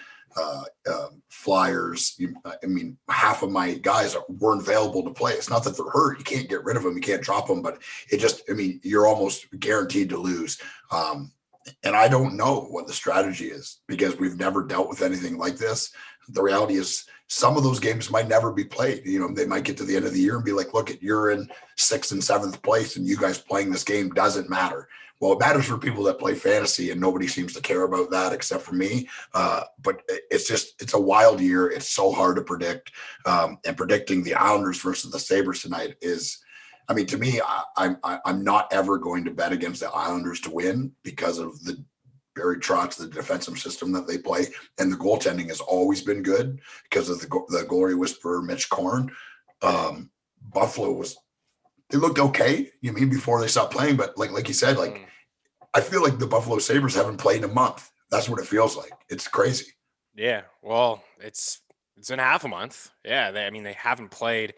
Flyers. I mean, half of my guys weren't available to play. It's not that they're hurt. You can't get rid of them. You can't drop them, but it just, I mean, you're almost guaranteed to lose. And I don't know what the strategy is because we've never dealt with anything like this. The reality is some of those games might never be played. You know, they might get to the end of the year and be like, look, you're in 6th and 7th place and you guys playing this game doesn't matter. Well, it matters for people that play fantasy and nobody seems to care about that except for me. But it's a wild year. It's so hard to predict. And predicting the Islanders versus the Sabres tonight is, I mean, to me, I'm not ever going to bet against the Islanders to win because of the Barry Trotz, the defensive system that they play. And the goaltending has always been good because of the glory whisperer, Mitch Korn. Buffalo they looked okay, you mean, before they stopped playing. But like you said, like, I feel like the Buffalo Sabres haven't played in a month. That's what it feels like. It's crazy. Yeah. Well, it's been half a month. Yeah. They haven't played.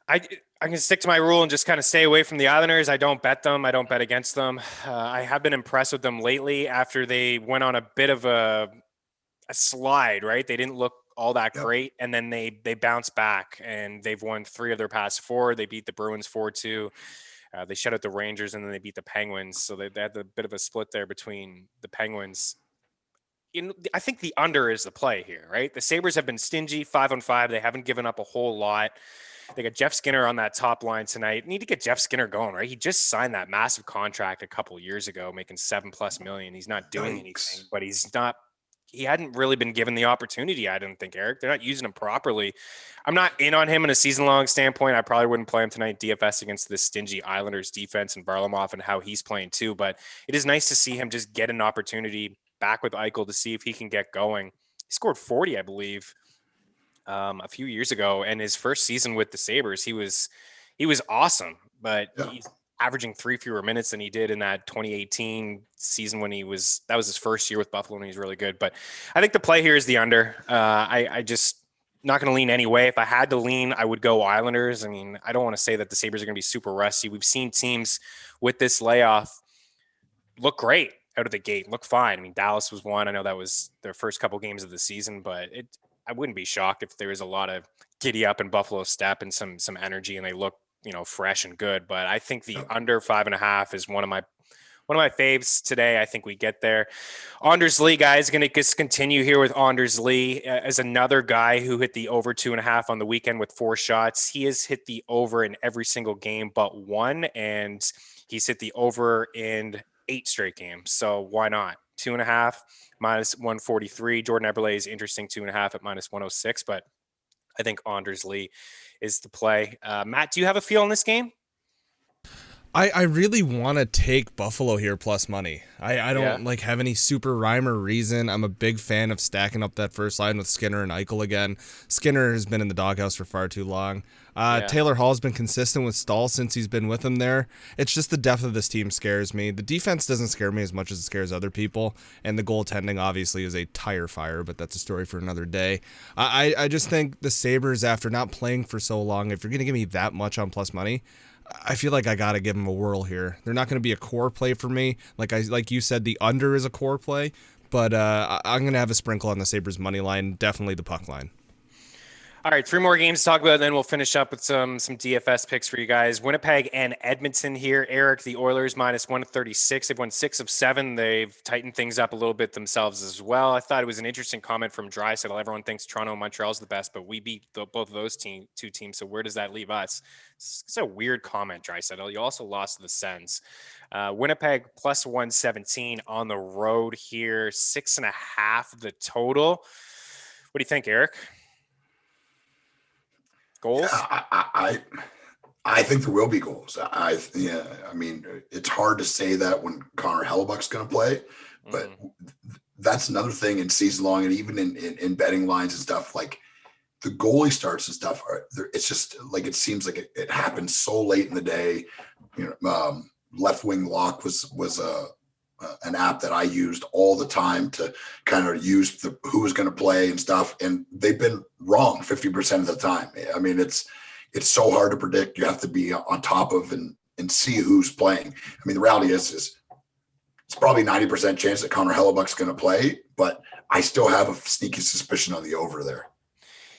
I can stick to my rule and just kind of stay away from the Islanders. I don't bet them. I don't bet against them. I have been impressed with them lately after they went on a bit of a slide, right? They didn't look all that great. And then they bounced back and they've won 3 of their past 4. They beat the Bruins 4-2. They shut out the Rangers and then they beat the Penguins. So they had a bit of a split there between the Penguins. I think the under is the play here, right? The Sabres have been stingy, 5-on-5. They haven't given up a whole lot. They got Jeff Skinner on that top line tonight. Need to get Jeff Skinner going, right? He just signed that massive contract a couple of years ago, making $7+ million. He's not doing anything, but he hadn't really been given the opportunity, I didn't think, Eric. They're not using him properly. I'm not in on him in a season-long standpoint. I probably wouldn't play him tonight DFS against this stingy Islanders defense and Varlamov and how he's playing too. But it is nice to see him just get an opportunity back with Eichel to see if he can get going. He scored 40, I believe, a few years ago. And his first season with the Sabres, he was awesome. But he's averaging 3 fewer minutes than he did in that 2018 season when that was his first year with Buffalo and he's really good. But I think the play here is the under. I just not going to lean any way. If I had to lean, I would go Islanders. I mean, I don't want to say that the Sabres are going to be super rusty. We've seen teams with this layoff look great out of the gate, look fine. I mean, Dallas was one. I know that was their first couple games of the season, but I wouldn't be shocked if there was a lot of giddy up in Buffalo step and some energy and they look, fresh and good. But I think the under 5.5 is one of my faves today. I think we get there. Anders Lee, guys, going to just continue here with Anders Lee as another guy who hit the over 2.5 on the weekend with 4 shots. He has hit the over in every single game but one, and he's hit the over in 8 straight games. So why not? 2.5 minus 143. Jordan Eberle is interesting, 2.5 at minus 106, but I think Anders Lee is the play. Matt, do you have a feel in this game? I really want to take Buffalo here plus money. I don't have any super rhyme or reason. I'm a big fan of stacking up that first line with Skinner and Eichel again. Skinner has been in the doghouse for far too long. Taylor Hall's been consistent with Stahl since he's been with him there. It's just the depth of this team scares me. The defense doesn't scare me as much as it scares other people, and the goaltending obviously is a tire fire, but that's a story for another day. I just think the Sabres, after not playing for so long, if you're going to give me that much on plus money, I feel like I got to give them a whirl here. They're not going to be a core play for me. Like you said, the under is a core play, but I'm going to have a sprinkle on the Sabres money line, definitely the puck line. All right, 3 more games to talk about, then we'll finish up with some DFS picks for you guys. Winnipeg and Edmonton here. Eric, the Oilers minus 136. They've won 6 of 7. They've tightened things up a little bit themselves as well. I thought it was an interesting comment from Draisaitl. Everyone thinks Toronto and Montreal's the best, but we beat both of those two teams. So where does that leave us? It's a weird comment, Draisaitl. You also lost to the Sens. Winnipeg plus 117 on the road here. 6.5 the total. What do you think, Eric? Goals? I think there will be goals. I mean, it's hard to say that when Connor Hellebuck's going to play, but that's another thing in season long and even in betting lines and stuff. Like the goalie starts and stuff, it's just like it seems like it happens so late in the day. Left Wing Lock was an app that I used all the time to kind of use who was going to play and stuff. And they've been wrong 50% of the time. I mean, it's so hard to predict. You have to be on top of and see who's playing. I mean, the reality is it's probably 90% chance that Connor Hellebuck's going to play, but I still have a sneaky suspicion on the over there.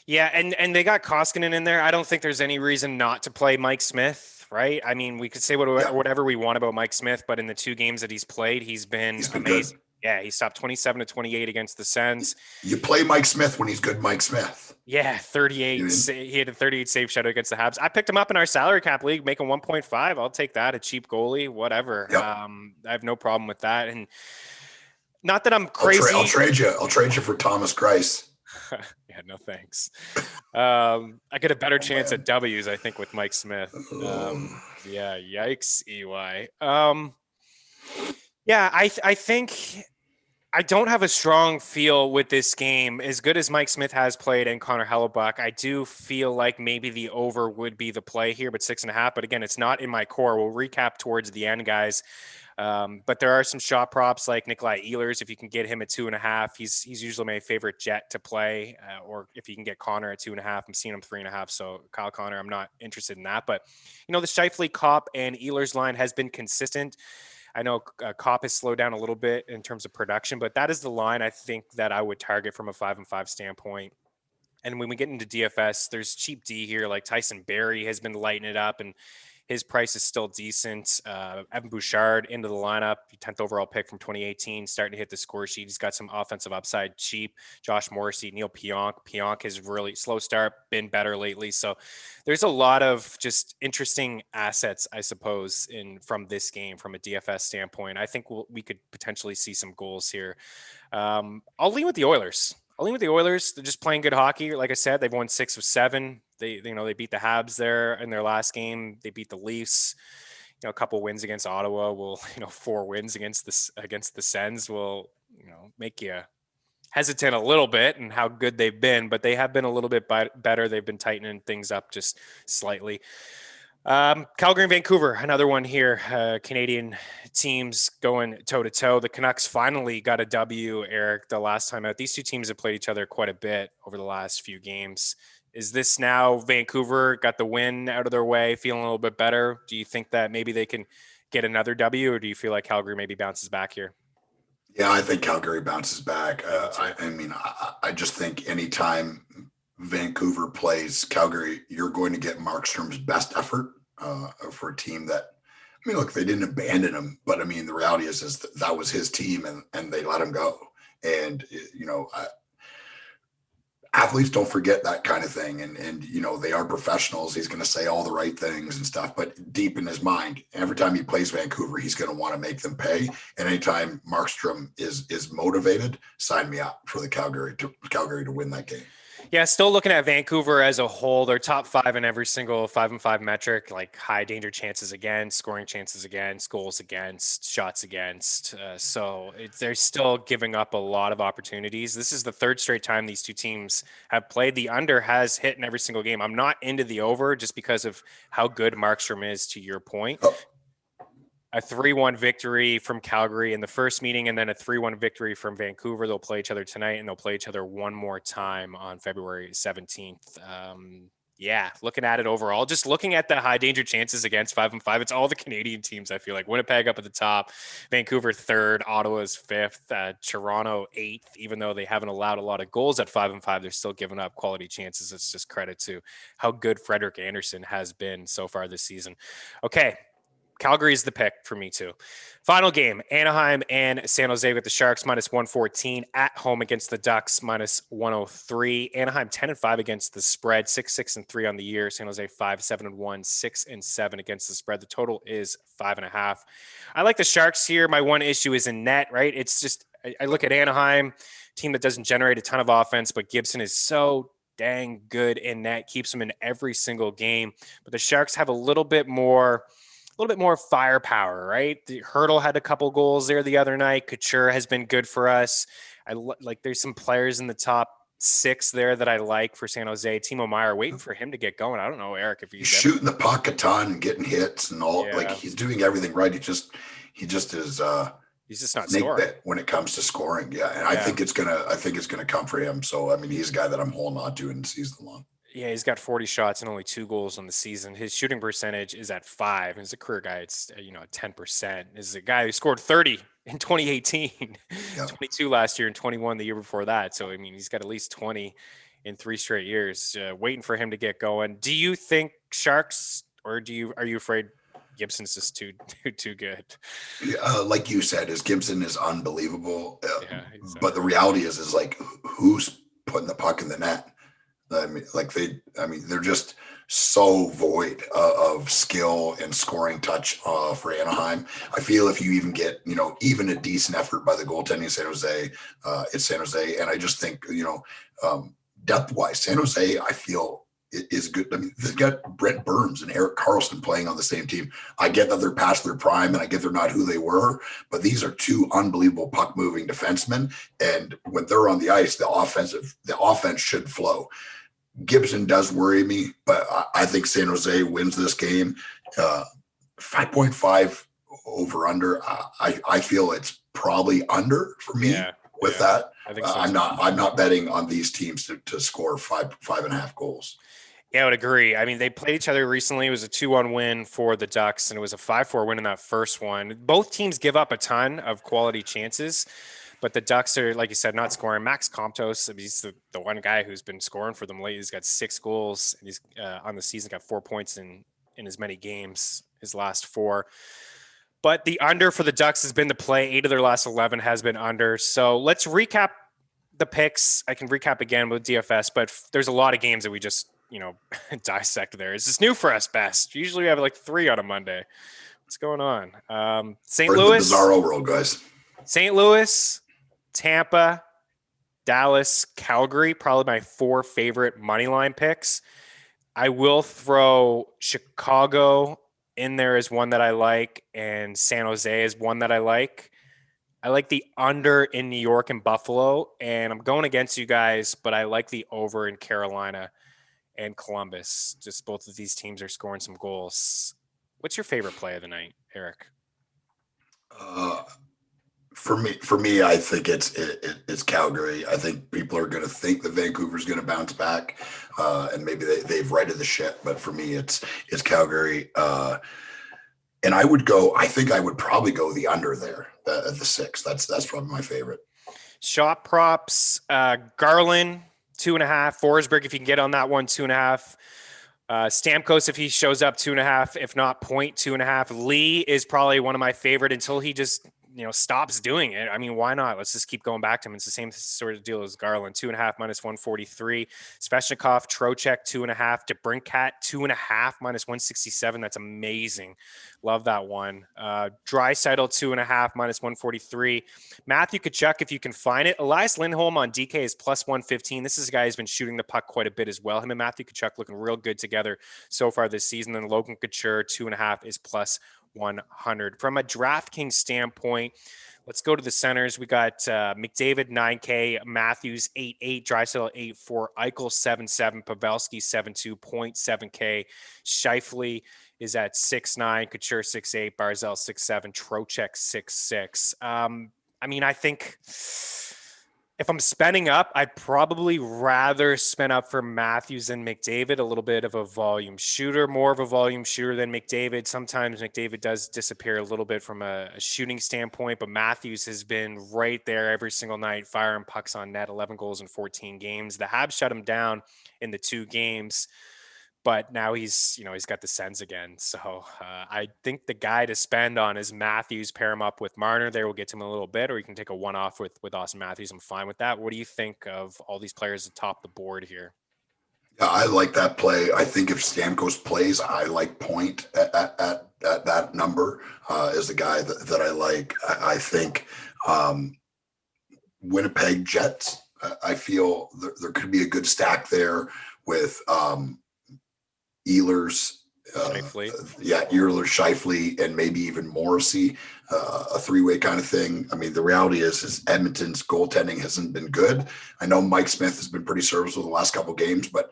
Yeah. And they got Koskinen in there. I don't think there's any reason not to play Mike Smith. Right. I mean, we could say whatever we want about Mike Smith, but in the 2 games that he's played, he's been amazing. Good. Yeah. He stopped 27 to 28 against the Sens. You play Mike Smith when he's good Mike Smith. Yeah. 38. He had a 38 save shutout against the Habs. I picked him up in our salary cap league, making 1.5. I'll take that. A cheap goalie, whatever. Yep. I have no problem with that. And not that I'm crazy. I'll trade you for Thomas Greiss. Yeah, no thanks. I get a better chance at W's, I think, with Mike Smith. Yeah, yikes, EY. Yeah, I think I don't have a strong feel with this game. As good as Mike Smith has played and Connor Hellebuck, I do feel like maybe the over would be the play here, but 6.5. But again, it's not in my core. We'll recap towards the end, guys. But there are some shot props like Nikolai Ehlers. If you can get him at 2.5, he's usually my favorite jet to play. Or if you can get Connor at 2.5, I'm seeing him 3.5. So Kyle Connor, I'm not interested in that. But the Scheifele, Kopp, and Ehlers line has been consistent. I know Kopp has slowed down a little bit in terms of production, but that is the line I think that I would target from a 5-5 standpoint. And when we get into DFS, there's cheap D here, like Tyson Barrie has been lighting it up, and his price is still decent. Evan Bouchard into the lineup, 10th overall pick from 2018, starting to hit the score sheet. He's got some offensive upside, cheap. Josh Morrissey, Neil Pionk. Pionk has really slow start, been better lately. So there's a lot of just interesting assets, I suppose, from this game from a DFS standpoint. I think we could potentially see some goals here. I'll lean with the Oilers. They're just playing good hockey. Like I said, they've won 6 of 7. They beat the Habs there in their last game. They beat the Leafs. A couple wins against Ottawa will, 4 wins against the Sens will, make you hesitant a little bit and how good they've been, but they have been a little bit better. They've been tightening things up just slightly. Calgary and Vancouver, another one here. Canadian teams going toe to toe. The Canucks finally got a W, Eric, the last time out. These 2 teams have played each other quite a bit over the last few games. Is this now Vancouver got the win out of their way, feeling a little bit better? Do you think that maybe they can get another W, or do you feel like Calgary maybe bounces back here? Yeah, I think Calgary bounces back. I just think anytime Vancouver plays Calgary, you're going to get Markstrom's best effort for a team that, look, they didn't abandon him, but the reality is that was his team and they let him go. And, athletes don't forget that kind of thing. And they are professionals. He's going to say all the right things and stuff, but deep in his mind, every time he plays Vancouver, he's going to want to make them pay. And anytime Markstrom is motivated, sign me up for the Calgary to win that game. Yeah, still looking at Vancouver as a whole. They're top 5 in every single 5-and-5 metric, like high danger chances against, scoring chances against, goals against, shots against. They're still giving up a lot of opportunities. This is the third straight time these two teams have played. The under has hit in every single game. I'm not into the over just because of how good Markstrom is, to your point. Oh. A 3-1 victory from Calgary in the first meeting, and then a 3-1 victory from Vancouver. They'll play each other tonight, and they'll play each other one more time on February 17th. Looking at it overall, just looking at the high danger chances against 5-and-5, it's all the Canadian teams. I feel like Winnipeg up at the top, Vancouver 3rd, Ottawa's 5th, Toronto 8th. Even though they haven't allowed a lot of goals at 5-and-5, they're still giving up quality chances. It's just credit to how good Frederik Andersen has been so far this season. Okay. Calgary is the pick for me too. Final game, Anaheim and San Jose with the Sharks -114 at home against the Ducks -103. Anaheim 10-5 against the spread, 6-6-3 on the year. San Jose 5-7-1, 6-7 against the spread. The total is 5.5. I like the Sharks here. My one issue is in net, right? It's just, I look at Anaheim, team that doesn't generate a ton of offense, but Gibson is so dang good in net, keeps them in every single game. But the Sharks have a little bit more firepower, right? The Hurdle had a couple goals there the other night. Couture has been good for us. There's some players in the top 6 there that I like for San Jose. Timo Meier, waiting for him to get going. I don't know, Eric, if he's shooting the puck a ton and getting hits and all. Yeah. Like, he's doing everything right. He just is he's just not snake scoring bit when it comes to scoring. Yeah, and I think it's gonna come for him. So I mean, he's a guy that I'm holding on to in season long. Yeah, he's got 40 shots and only 2 goals on the season. His shooting percentage is at 5. As a career guy, it's 10%. This is a guy who scored 30 in 2018, Yeah. 22 last year, and 21 the year before that. So I mean, he's got at least 20 in 3 straight years. Waiting for him to get going. Do you think Sharks, or are you afraid Gibson's just too good? Like you said, Gibson is unbelievable. But the exactly. reality is like, who's putting the puck in the net? They're just so void of skill and scoring touch for Anaheim. I feel if you even get, even a decent effort by the goaltending San Jose, it's San Jose. And I just think, depth-wise, San Jose, I feel is good. I mean, they've got Brent Burns and Erik Karlsson playing on the same team. I get that they're past their prime, and I get they're not who they were, but these are 2 unbelievable puck-moving defensemen. And when they're on the ice, the offense should flow. Gibson does worry me, but I think San Jose wins this game. 5.5 over under. I feel it's probably under for me with that. I think so. I'm not betting on these teams to score 5.5 goals. Yeah, I would agree. I mean, they played each other recently. It was a 2-1 win for the Ducks, and it was a 5-4 win in that first one. Both teams give up a ton of quality chances, but the Ducks are, like you said, not scoring. Max Comtos, he's the one guy who's been scoring for them lately. He's got 6 goals, and he's on the season got 4 points in as many games, his last 4. But the under for the Ducks has been the play. 8 of their last 11 has been under. So let's recap the picks. I can recap again with DFS, but there's a lot of games that we just dissect there. Is this new for us, Best? Usually we have like 3 on a Monday. What's going on? St. Louis. The bizarro world, guys. St. Louis, Tampa, Dallas, Calgary, probably my 4 favorite money line picks. I will throw Chicago in there as one that I like, and San Jose is one that I like. I like the under in New York and Buffalo, and I'm going against you guys, but I like the over in Carolina and Columbus. Just both of these teams are scoring some goals. What's your favorite play of the night, Eric? For me, I think it's Calgary. I think people are going to think that Vancouver's going to bounce back, and maybe they've righted the ship. But for me, it's Calgary. And I would probably go the under there at the 6. That's probably my favorite. Shot props, Garland 2.5, Forsberg if you can get on that one 2.5. Stamkos if he shows up 2.5, if not 2.5. Lee is probably one of my favorite until he just stops doing it, I mean, why not? Let's just keep going back to him. It's the same sort of deal as Garland. 2.5 minus 143. Svechnikov, Trocheck 2.5. DeBrincat 2.5 minus 167. That's amazing. Love that one. Draisaitl 2.5 minus 143. Matthew Tkachuk, if you can find it. Elias Lindholm on DK is plus 115. This is a guy who's been shooting the puck quite a bit as well. Him and Matthew Tkachuk looking real good together so far this season. And Logan Couture 2.5 is plus 100. From a DraftKings standpoint, let's go to the centers. We got McDavid 9K, Matthews 8.8, Draisaitl 8.4, Eichel 7.7, Pavelski 7.2, Point 7K, Scheifele is at 6.9, Couture 6.8, Barzal 6.7, Trocheck 6.6. I mean, I think if I'm spending up, I'd probably rather spend up for Matthews than McDavid, a little bit of a volume shooter, more of a volume shooter than McDavid. Sometimes McDavid does disappear a little bit from a shooting standpoint, but Matthews has been right there every single night, firing pucks on net, 11 goals in 14 games. The Habs shut him down in the 2 games, but now he's got the Sens again. So I think the guy to spend on is Matthews. Pair him up with Marner there. We'll get to him in a little bit, or you can take a one-off with Austin Matthews. I'm fine with that. What do you think of all these players atop the board here? Yeah, I like that play. I think if Stamkos plays, I like Point at that number is the guy that I like. I think Winnipeg Jets, I feel there could be a good stack there with Ehlers, Ehlers, Scheifele, and maybe even Morrissey, a 3-way kind of thing. I mean, the reality is Edmonton's goaltending hasn't been good. I know Mike Smith has been pretty serviceable the last couple of games, but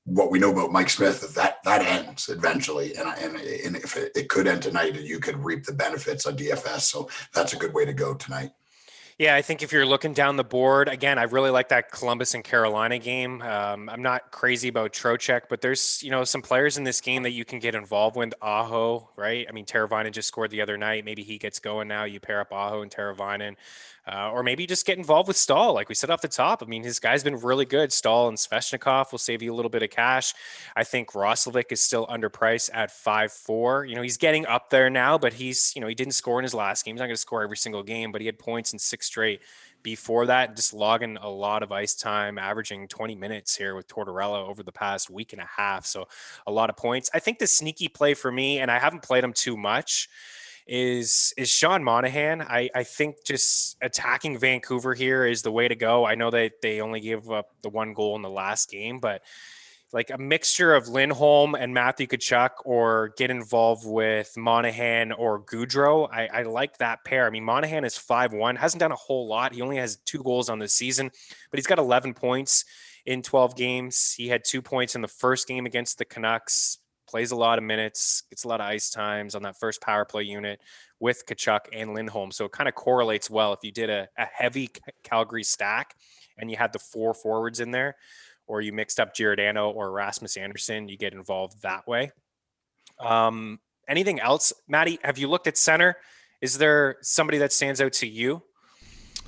what we know about Mike Smith is that ends eventually, and if it could end tonight, and you could reap the benefits on DFS. So that's a good way to go tonight. Yeah, I think if you're looking down the board, again, I really like that Columbus and Carolina game. I'm not crazy about Trocheck, but there's, some players in this game that you can get involved with. Aho, right? I mean, Teravainen just scored the other night. Maybe he gets going now. You pair up Aho and Teravainen. Or maybe just get involved with Stahl, like we said off the top. I mean, his guy's been really good. Stahl and Svechnikov will save you a little bit of cash. I think Roslovic is still underpriced at 5.4. He's getting up there now, but he's, he didn't score in his last game. He's not going to score every single game, but he had points in 6 straight before that, just logging a lot of ice time, averaging 20 minutes here with Tortorella over the past week and a half. So a lot of points. I think the sneaky play for me, and I haven't played him too much, is Sean Monahan. I think just attacking Vancouver here is the way to go. I know that they only gave up the 1 goal in the last game, but like a mixture of Lindholm and Matthew Tkachuk, or get involved with Monahan or Goudreau. I like that pair. I mean, Monahan is 5-1, hasn't done a whole lot. He only has 2 goals on the season, but he's got 11 points in 12 games. He had 2 points in the first game against the Canucks. Plays a lot of minutes, gets a lot of ice times on that first power play unit with Tkachuk and Lindholm. So it kind of correlates well. If you did a heavy Calgary stack and you had the 4 forwards in there, or you mixed up Giordano or Rasmus Anderson, you get involved that way. Anything else, Maddie? Have you looked at center? Is there somebody that stands out to you?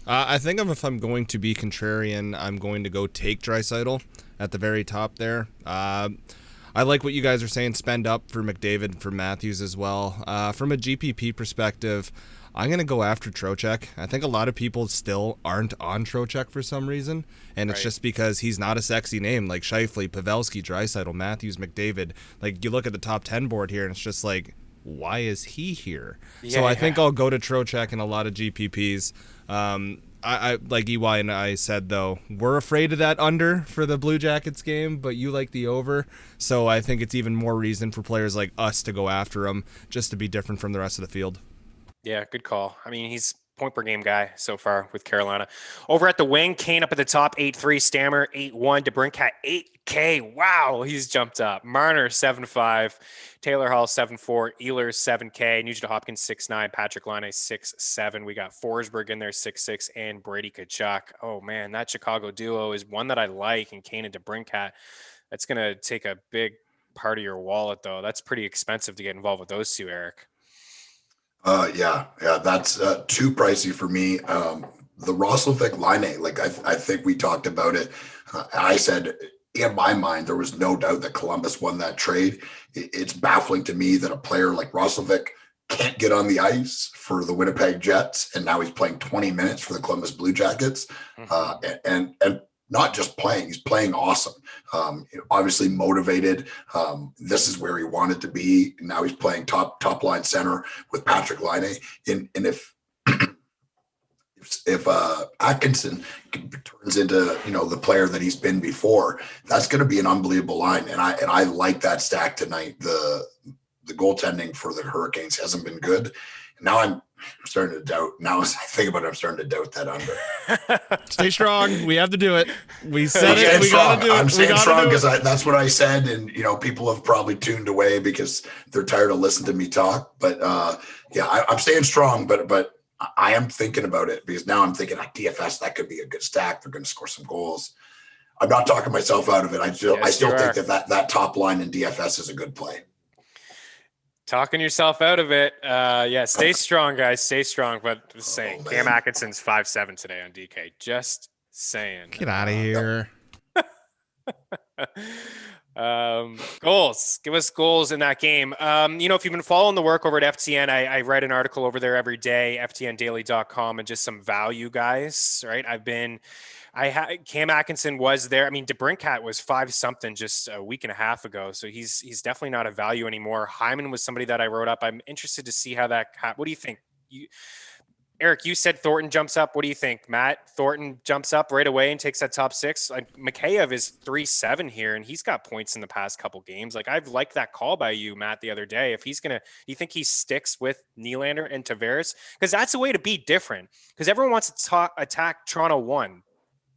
I think if I'm going to be contrarian, I'm going to go take Draisaitl at the very top there. I like what you guys are saying, spend up for McDavid, for Matthews as well. From a GPP perspective, I'm going to go after Trocheck. I think a lot of people still aren't on Trocheck for some reason, and it's just because he's not a sexy name like Scheifele, Pavelski, Draisaitl, Matthews, McDavid. Like, you look at the top 10 board here, and it's just like, why is he here? So I think I'll go to Trocheck in a lot of GPPs. I like EY and I said, though, we're afraid of that under for the Blue Jackets game, but you like the over. So I think it's even more reason for players like us to go after him, just to be different from the rest of the field. Yeah, good call. I mean, he's point per game guy so far with Carolina. Over at the wing, Kane up at the top, 8.3, Stammer 8.1, DeBrincat 8K. Wow, he's jumped up. Marner 7.5, Taylor Hall 7.4, Ehlers 7K, Nugent Hopkins 6.9, Patrick Laine 6.7. We got Forsberg in there 6.6, and Brady Tkachuk. Oh man, that Chicago duo is one that I like, and Kane and DeBrincat. That's gonna take a big part of your wallet, though. That's pretty expensive to get involved with those two, Eric. Yeah, that's too pricey for me. The Roslovic Laine, like I think we talked about it. I said in my mind there was no doubt that Columbus won that trade. It's baffling to me that a player like Roslovic can't get on the ice for the Winnipeg Jets, and now he's playing 20 minutes for the Columbus Blue Jackets. And not just playing, he's playing awesome. Obviously motivated. This is where he wanted to be. Now he's playing top line center with Patrick Laine. And if Atkinson turns into, the player that he's been before, that's going to be an unbelievable line. And I like that stack tonight. The goaltending for the Hurricanes hasn't been good. Now I'm starting to doubt. Now as I think about it, I'm starting to doubt that under. Stay strong. We have to do it. We said it. We got to do it. I'm staying strong because that's what I said. And, people have probably tuned away because they're tired of listening to me talk. But I'm staying strong. But I am thinking about it because now I'm thinking DFS, that could be a good stack. They're going to score some goals. I'm not talking myself out of it. I still think that top line in DFS is a good play. Talking yourself out of it. Stay strong, guys. Stay strong. But just saying, Cam Atkinson's 5'7" today on DK. Just saying. Get out of here. Goals. Give us goals in that game. If you've been following the work over at FTN, I write an article over there every day, ftndaily.com, and just some value guys, right? Cam Atkinson was there. I mean, DeBrincat was 5-something just a week and a half ago. So he's definitely not a value anymore. Hyman was somebody that I wrote up. I'm interested to see how that, what do you think? Eric, you said Thornton jumps up. What do you think, Matt? Thornton jumps up right away and takes that top 6. Mikheyev is 3-7 here, and he's got points in the past couple games. I've liked that call by you, Matt, the other day. If he's do you think he sticks with Nylander and Tavares? Because that's a way to be different. Because everyone wants to attack Toronto 1,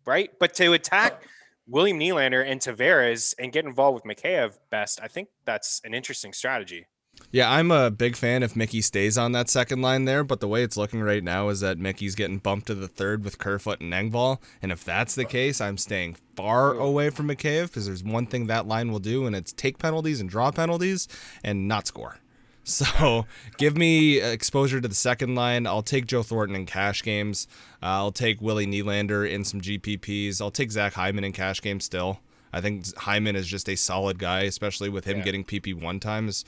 right? But to attack William Nylander and Tavares and get involved with Mikheyev best, I think that's an interesting strategy. Yeah, I'm a big fan if Mickey stays on that second line there, but the way it's looking right now is that Mickey's getting bumped to the third with Kerfoot and Engvall, and if that's the case, I'm staying far away from Mikheyev because there's one thing that line will do, and it's take penalties and draw penalties and not score. So give me exposure to the second line. I'll take Joe Thornton in cash games. I'll take Willie Nylander in some GPPs. I'll take Zach Hyman in cash games still. I think Hyman is just a solid guy, especially with him getting PP1 times.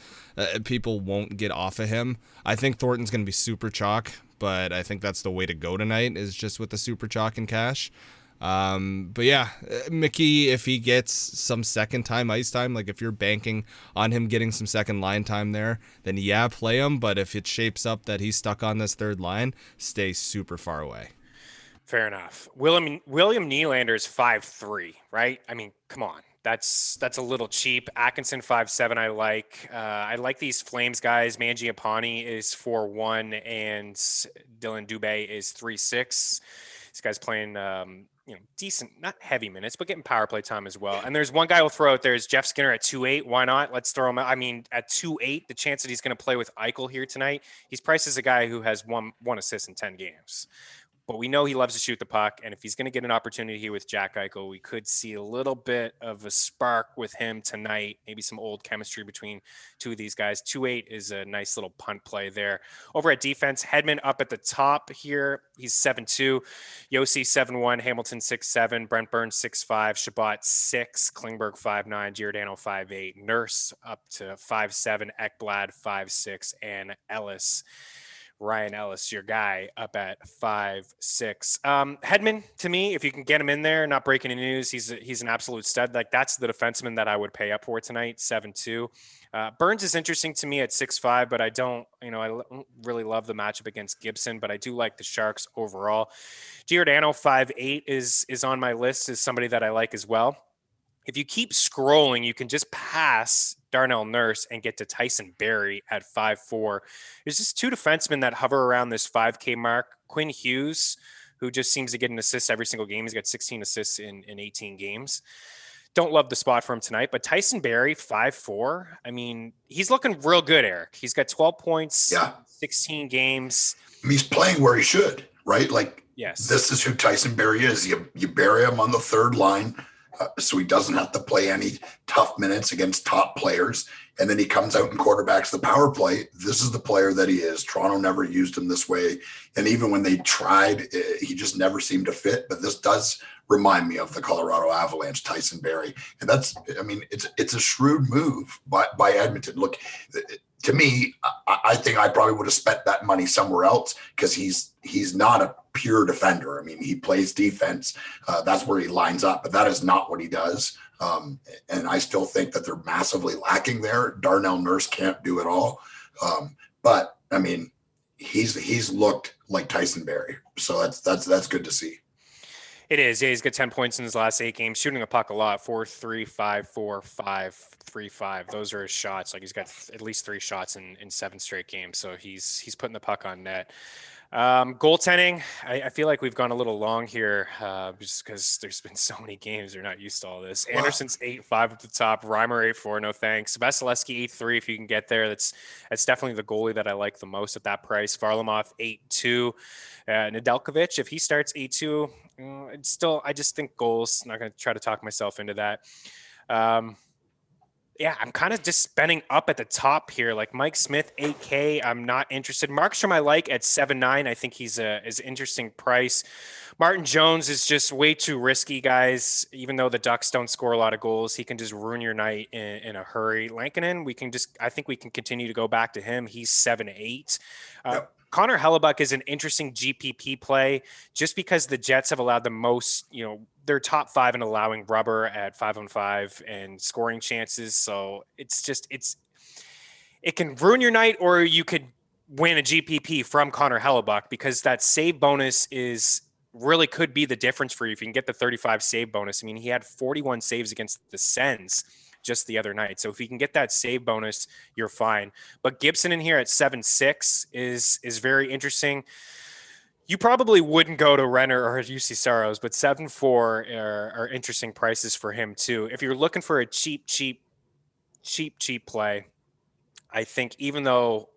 People won't get off of him. I think Thornton's going to be super chalk, but I think that's the way to go tonight is just with the super chalk and cash. But yeah, Mickey, if he gets some second time ice time, if you're banking on him getting some second line time there, then play him. But if it shapes up that he's stuck on this third line, stay super far away. Fair enough. William Nylander is 5'3", right? I mean, come on. That's a little cheap. Atkinson 5'7", I like. I like these Flames guys. Mangiapane is 4'1", and Dylan Dubé is 3'6". This guy's playing decent, not heavy minutes, but getting power play time as well. And there's one guy we'll throw out there is Jeff Skinner at 2.8. Why not? Let's throw him out. I mean, at 2.8, the chance that he's going to play with Eichel here tonight, he's priced as a guy who has one assist in 10 games. But we know he loves to shoot the puck, and if he's going to get an opportunity here with Jack Eichel, we could see a little bit of a spark with him tonight, maybe some old chemistry between two of these guys. 2.8 is a nice little punt play there. Over at defense, Hedman up at the top here. He's 7-2. Yossi 7-1, Hamilton 6-7, Brent Burns 6-5, Shabbat 6, Klingberg 5-9, Giordano 5-8, Nurse up to 5-7, Ekblad 5-6, and Ryan Ellis, your guy, up at 5'6". Hedman, to me, if you can get him in there, not breaking any news, he's an absolute stud. That's the defenseman that I would pay up for tonight, 7-2. Burns is interesting to me at 6'5", but I don't really love the matchup against Gibson, but I do like the Sharks overall. Giordano 5'8" is on my list, is somebody that I like as well. If you keep scrolling, you can just pass Darnell Nurse and get to Tyson Barrie at 5'4". There's just two defensemen that hover around this 5K mark. Quinn Hughes, who just seems to get an assist every single game. He's got 16 assists in 18 games. Don't love the spot for him tonight, but Tyson Barrie, 5'4". I mean, he's looking real good, Eric. He's got 12 points, 16 games. He's playing where he should, right? Yes. This is who Tyson Barrie is. You bury him on the third line. So he doesn't have to play any tough minutes against top players. And then he comes out and quarterbacks the power play. This is the player that he is. Toronto never used him this way. And even when they tried, he just never seemed to fit. But this does remind me of the Colorado Avalanche, Tyson Barrie. And it's a shrewd move by Edmonton. Look, to me, I think I probably would have spent that money somewhere else because he's not a pure defender. I mean, he plays defense. That's where he lines up, but that is not what he does. And I still think that they're massively lacking there. Darnell Nurse can't do it all. But I mean, he's looked like Tyson Barrie. So that's good to see. It is. Yeah, he's got 10 points in his last 8 games, shooting a puck a lot. 4-3, 5-4, 5-3-5. Those are his shots. Like, he's got at least 3 shots in 7 straight games. So he's putting the puck on net. Goaltending, I feel like we've gone a little long here just because there's been so many games. They're not used to all this. Wow. Anderson's 8-5 at the top. Reimer 8-4, no thanks. Vasilevsky 8-3 if you can get there. That's definitely the goalie that I like the most at that price. Varlamov 8-2. Nedeljkovic, if he starts 8-2, I just think goals. I'm not going to try to talk myself into that. Yeah, I'm kind of just spending up at the top here. Like Mike Smith, 8K. I'm not interested. Markstrom I like at 7-9. I think he's an interesting price. Martin Jones is just way too risky, guys. Even though the Ducks don't score a lot of goals, he can just ruin your night in a hurry. Lankinen, I think we can continue to go back to him. He's 7-8. Yep. Connor Hellebuck is an interesting GPP play just because the Jets have allowed the most, they're top 5 in allowing rubber at 5-on-5 and scoring chances. So it can ruin your night, or you could win a GPP from Connor Hellebuck because that save bonus really could be the difference for you if you can get the 35 save bonus. I mean, he had 41 saves against the Sens just the other night. So if you can get that save bonus, you're fine. But Gibson in here at 7-6 is very interesting. You probably wouldn't go to Renner or UC Saros, but 7-4 are interesting prices for him too. If you're looking for a cheap play, I think even though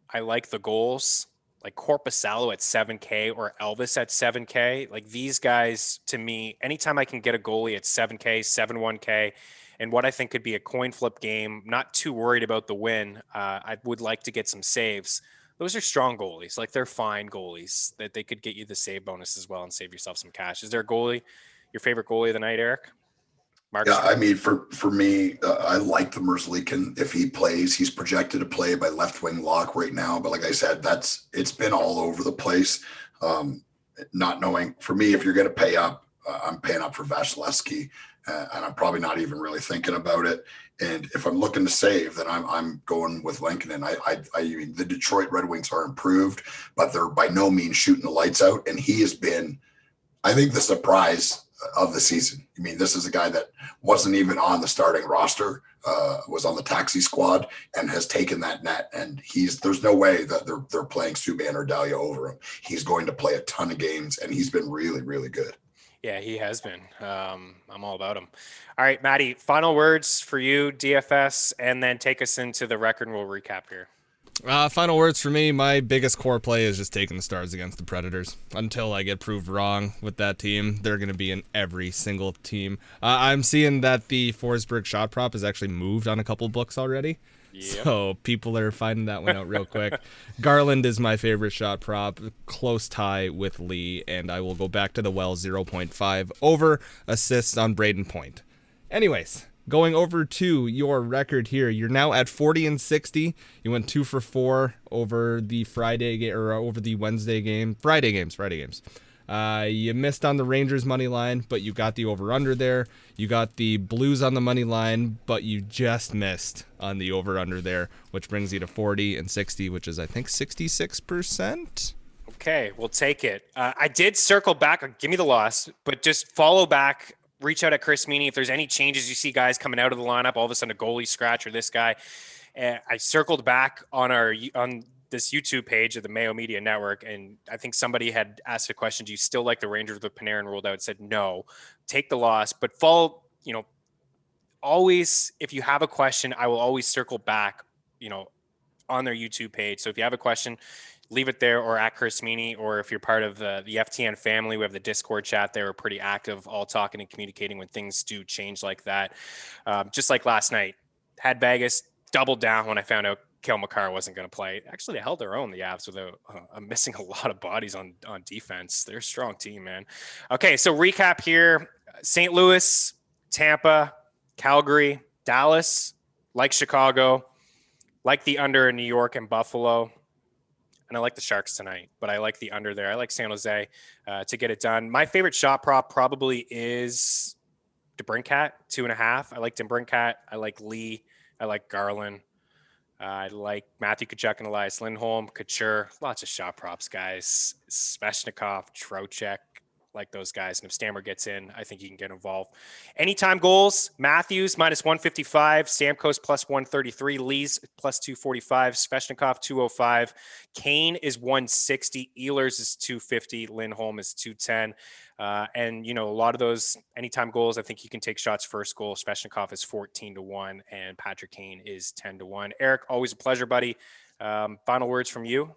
I like the goals, like Korpisalo at 7K or Elvis at 7K, like these guys, to me, anytime I can get a goalie at 7K, 7-1K, and what I think could be a coin flip game, not too worried about the win. I would like to get some saves. Those are strong goalies. Like, they're fine goalies that they could get you the save bonus as well and save yourself some cash. Is there a goalie, your favorite goalie of the night, Eric? Mark? Yeah, I mean, for me, I like the Merzlikin. If he plays, he's projected to play by left wing lock right now. But like I said, it's been all over the place. Not knowing, for me, if you're going to pay up, I'm paying up for Vasilevsky. And I'm probably not even really thinking about it. And if I'm looking to save, then I'm going with Lankinen. I mean, the Detroit Red Wings are improved, but they're by no means shooting the lights out. And he has been, I think, the surprise of the season. I mean, this is a guy that wasn't even on the starting roster, was on the taxi squad, and has taken that net. And there's no way that they're playing Subban or Dahlia over him. He's going to play a ton of games, and he's been really, really good. Yeah, he has been. I'm all about him. All right, Maddie, final words for you, DFS, and then take us into the record and we'll recap here. Final words for me. My biggest core play is just taking the Stars against the Predators. Until I get proved wrong with that team, they're going to be in every single team. I'm seeing that the Forsberg shot prop has actually moved on a couple books already. Yep. So people are finding that one out real quick. Garland is my favorite shot prop, close tie with Lee, and I will go back to the well 0.5 over assists on Braden Point. Anyways, going over to your record here, you're now at 40-60. You went 2 for 4 over the Friday game or over the Wednesday game. Friday games. You missed on the Rangers money line, but you got the over-under there. You got the Blues on the money line, but you just missed on the over-under there, which brings you to 40-60, which is, I think, 66%. Okay, we'll take it. I did circle back. Give me the loss, but just follow back. Reach out at Chris Meaney if there's any changes you see guys coming out of the lineup, all of a sudden a goalie scratch or this guy. I circled back on this YouTube page of the Mayo Media Network, and I think somebody had asked a question, do you still like the Rangers with Panarin ruled out? Said no, take the loss, but follow, always, if you have a question, I will always circle back, on their YouTube page. So if you have a question, leave it there or at Chris Meaney, or if you're part of the FTN family, we have the Discord chat there. We're pretty active, all talking and communicating when things do change like that. Just like last night, had Vegas doubled down when I found out Cale Makar wasn't going to play. Actually, they held their own, the Avs, without missing a lot of bodies on defense. They're a strong team, man. Okay, so recap here. St. Louis, Tampa, Calgary, Dallas, like Chicago. Like the under in New York and Buffalo. And I like the Sharks tonight, but I like the under there. I like San Jose to get it done. My favorite shot prop probably is DeBrincat, 2.5. I like DeBrincat. I like Lee. I like Garland. I like Matthew Tkachuk and Elias Lindholm, Couture. Lots of shot props, guys. Svechnikov, Trocheck, like those guys. And if Stammer gets in, I think he can get involved. Anytime goals, Matthews minus 155, Stamkos plus 133, Lee's plus 245, Svechnikov 205, Kane is 160, Ehlers is 250, Lindholm is 210. And, a lot of those anytime goals, I think you can take shots first goal. Svechnikov is 14-1 and Patrick Kane is 10-1. Eric, always a pleasure, buddy. Final words from you.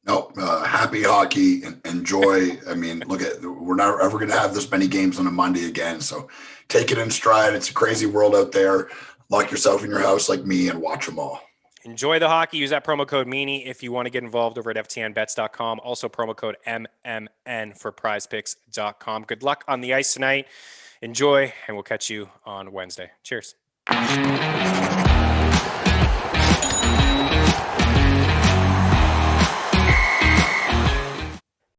No, happy hockey. Enjoy. I mean, we're not ever going to have this many games on a Monday again. So take it in stride. It's a crazy world out there. Lock yourself in your house like me and watch them all. Enjoy the hockey. Use that promo code Meaney if you want to get involved over at ftnbets.com. Also promo code MMN for prizepicks.com. Good luck on the ice tonight. Enjoy, and we'll catch you on Wednesday. Cheers.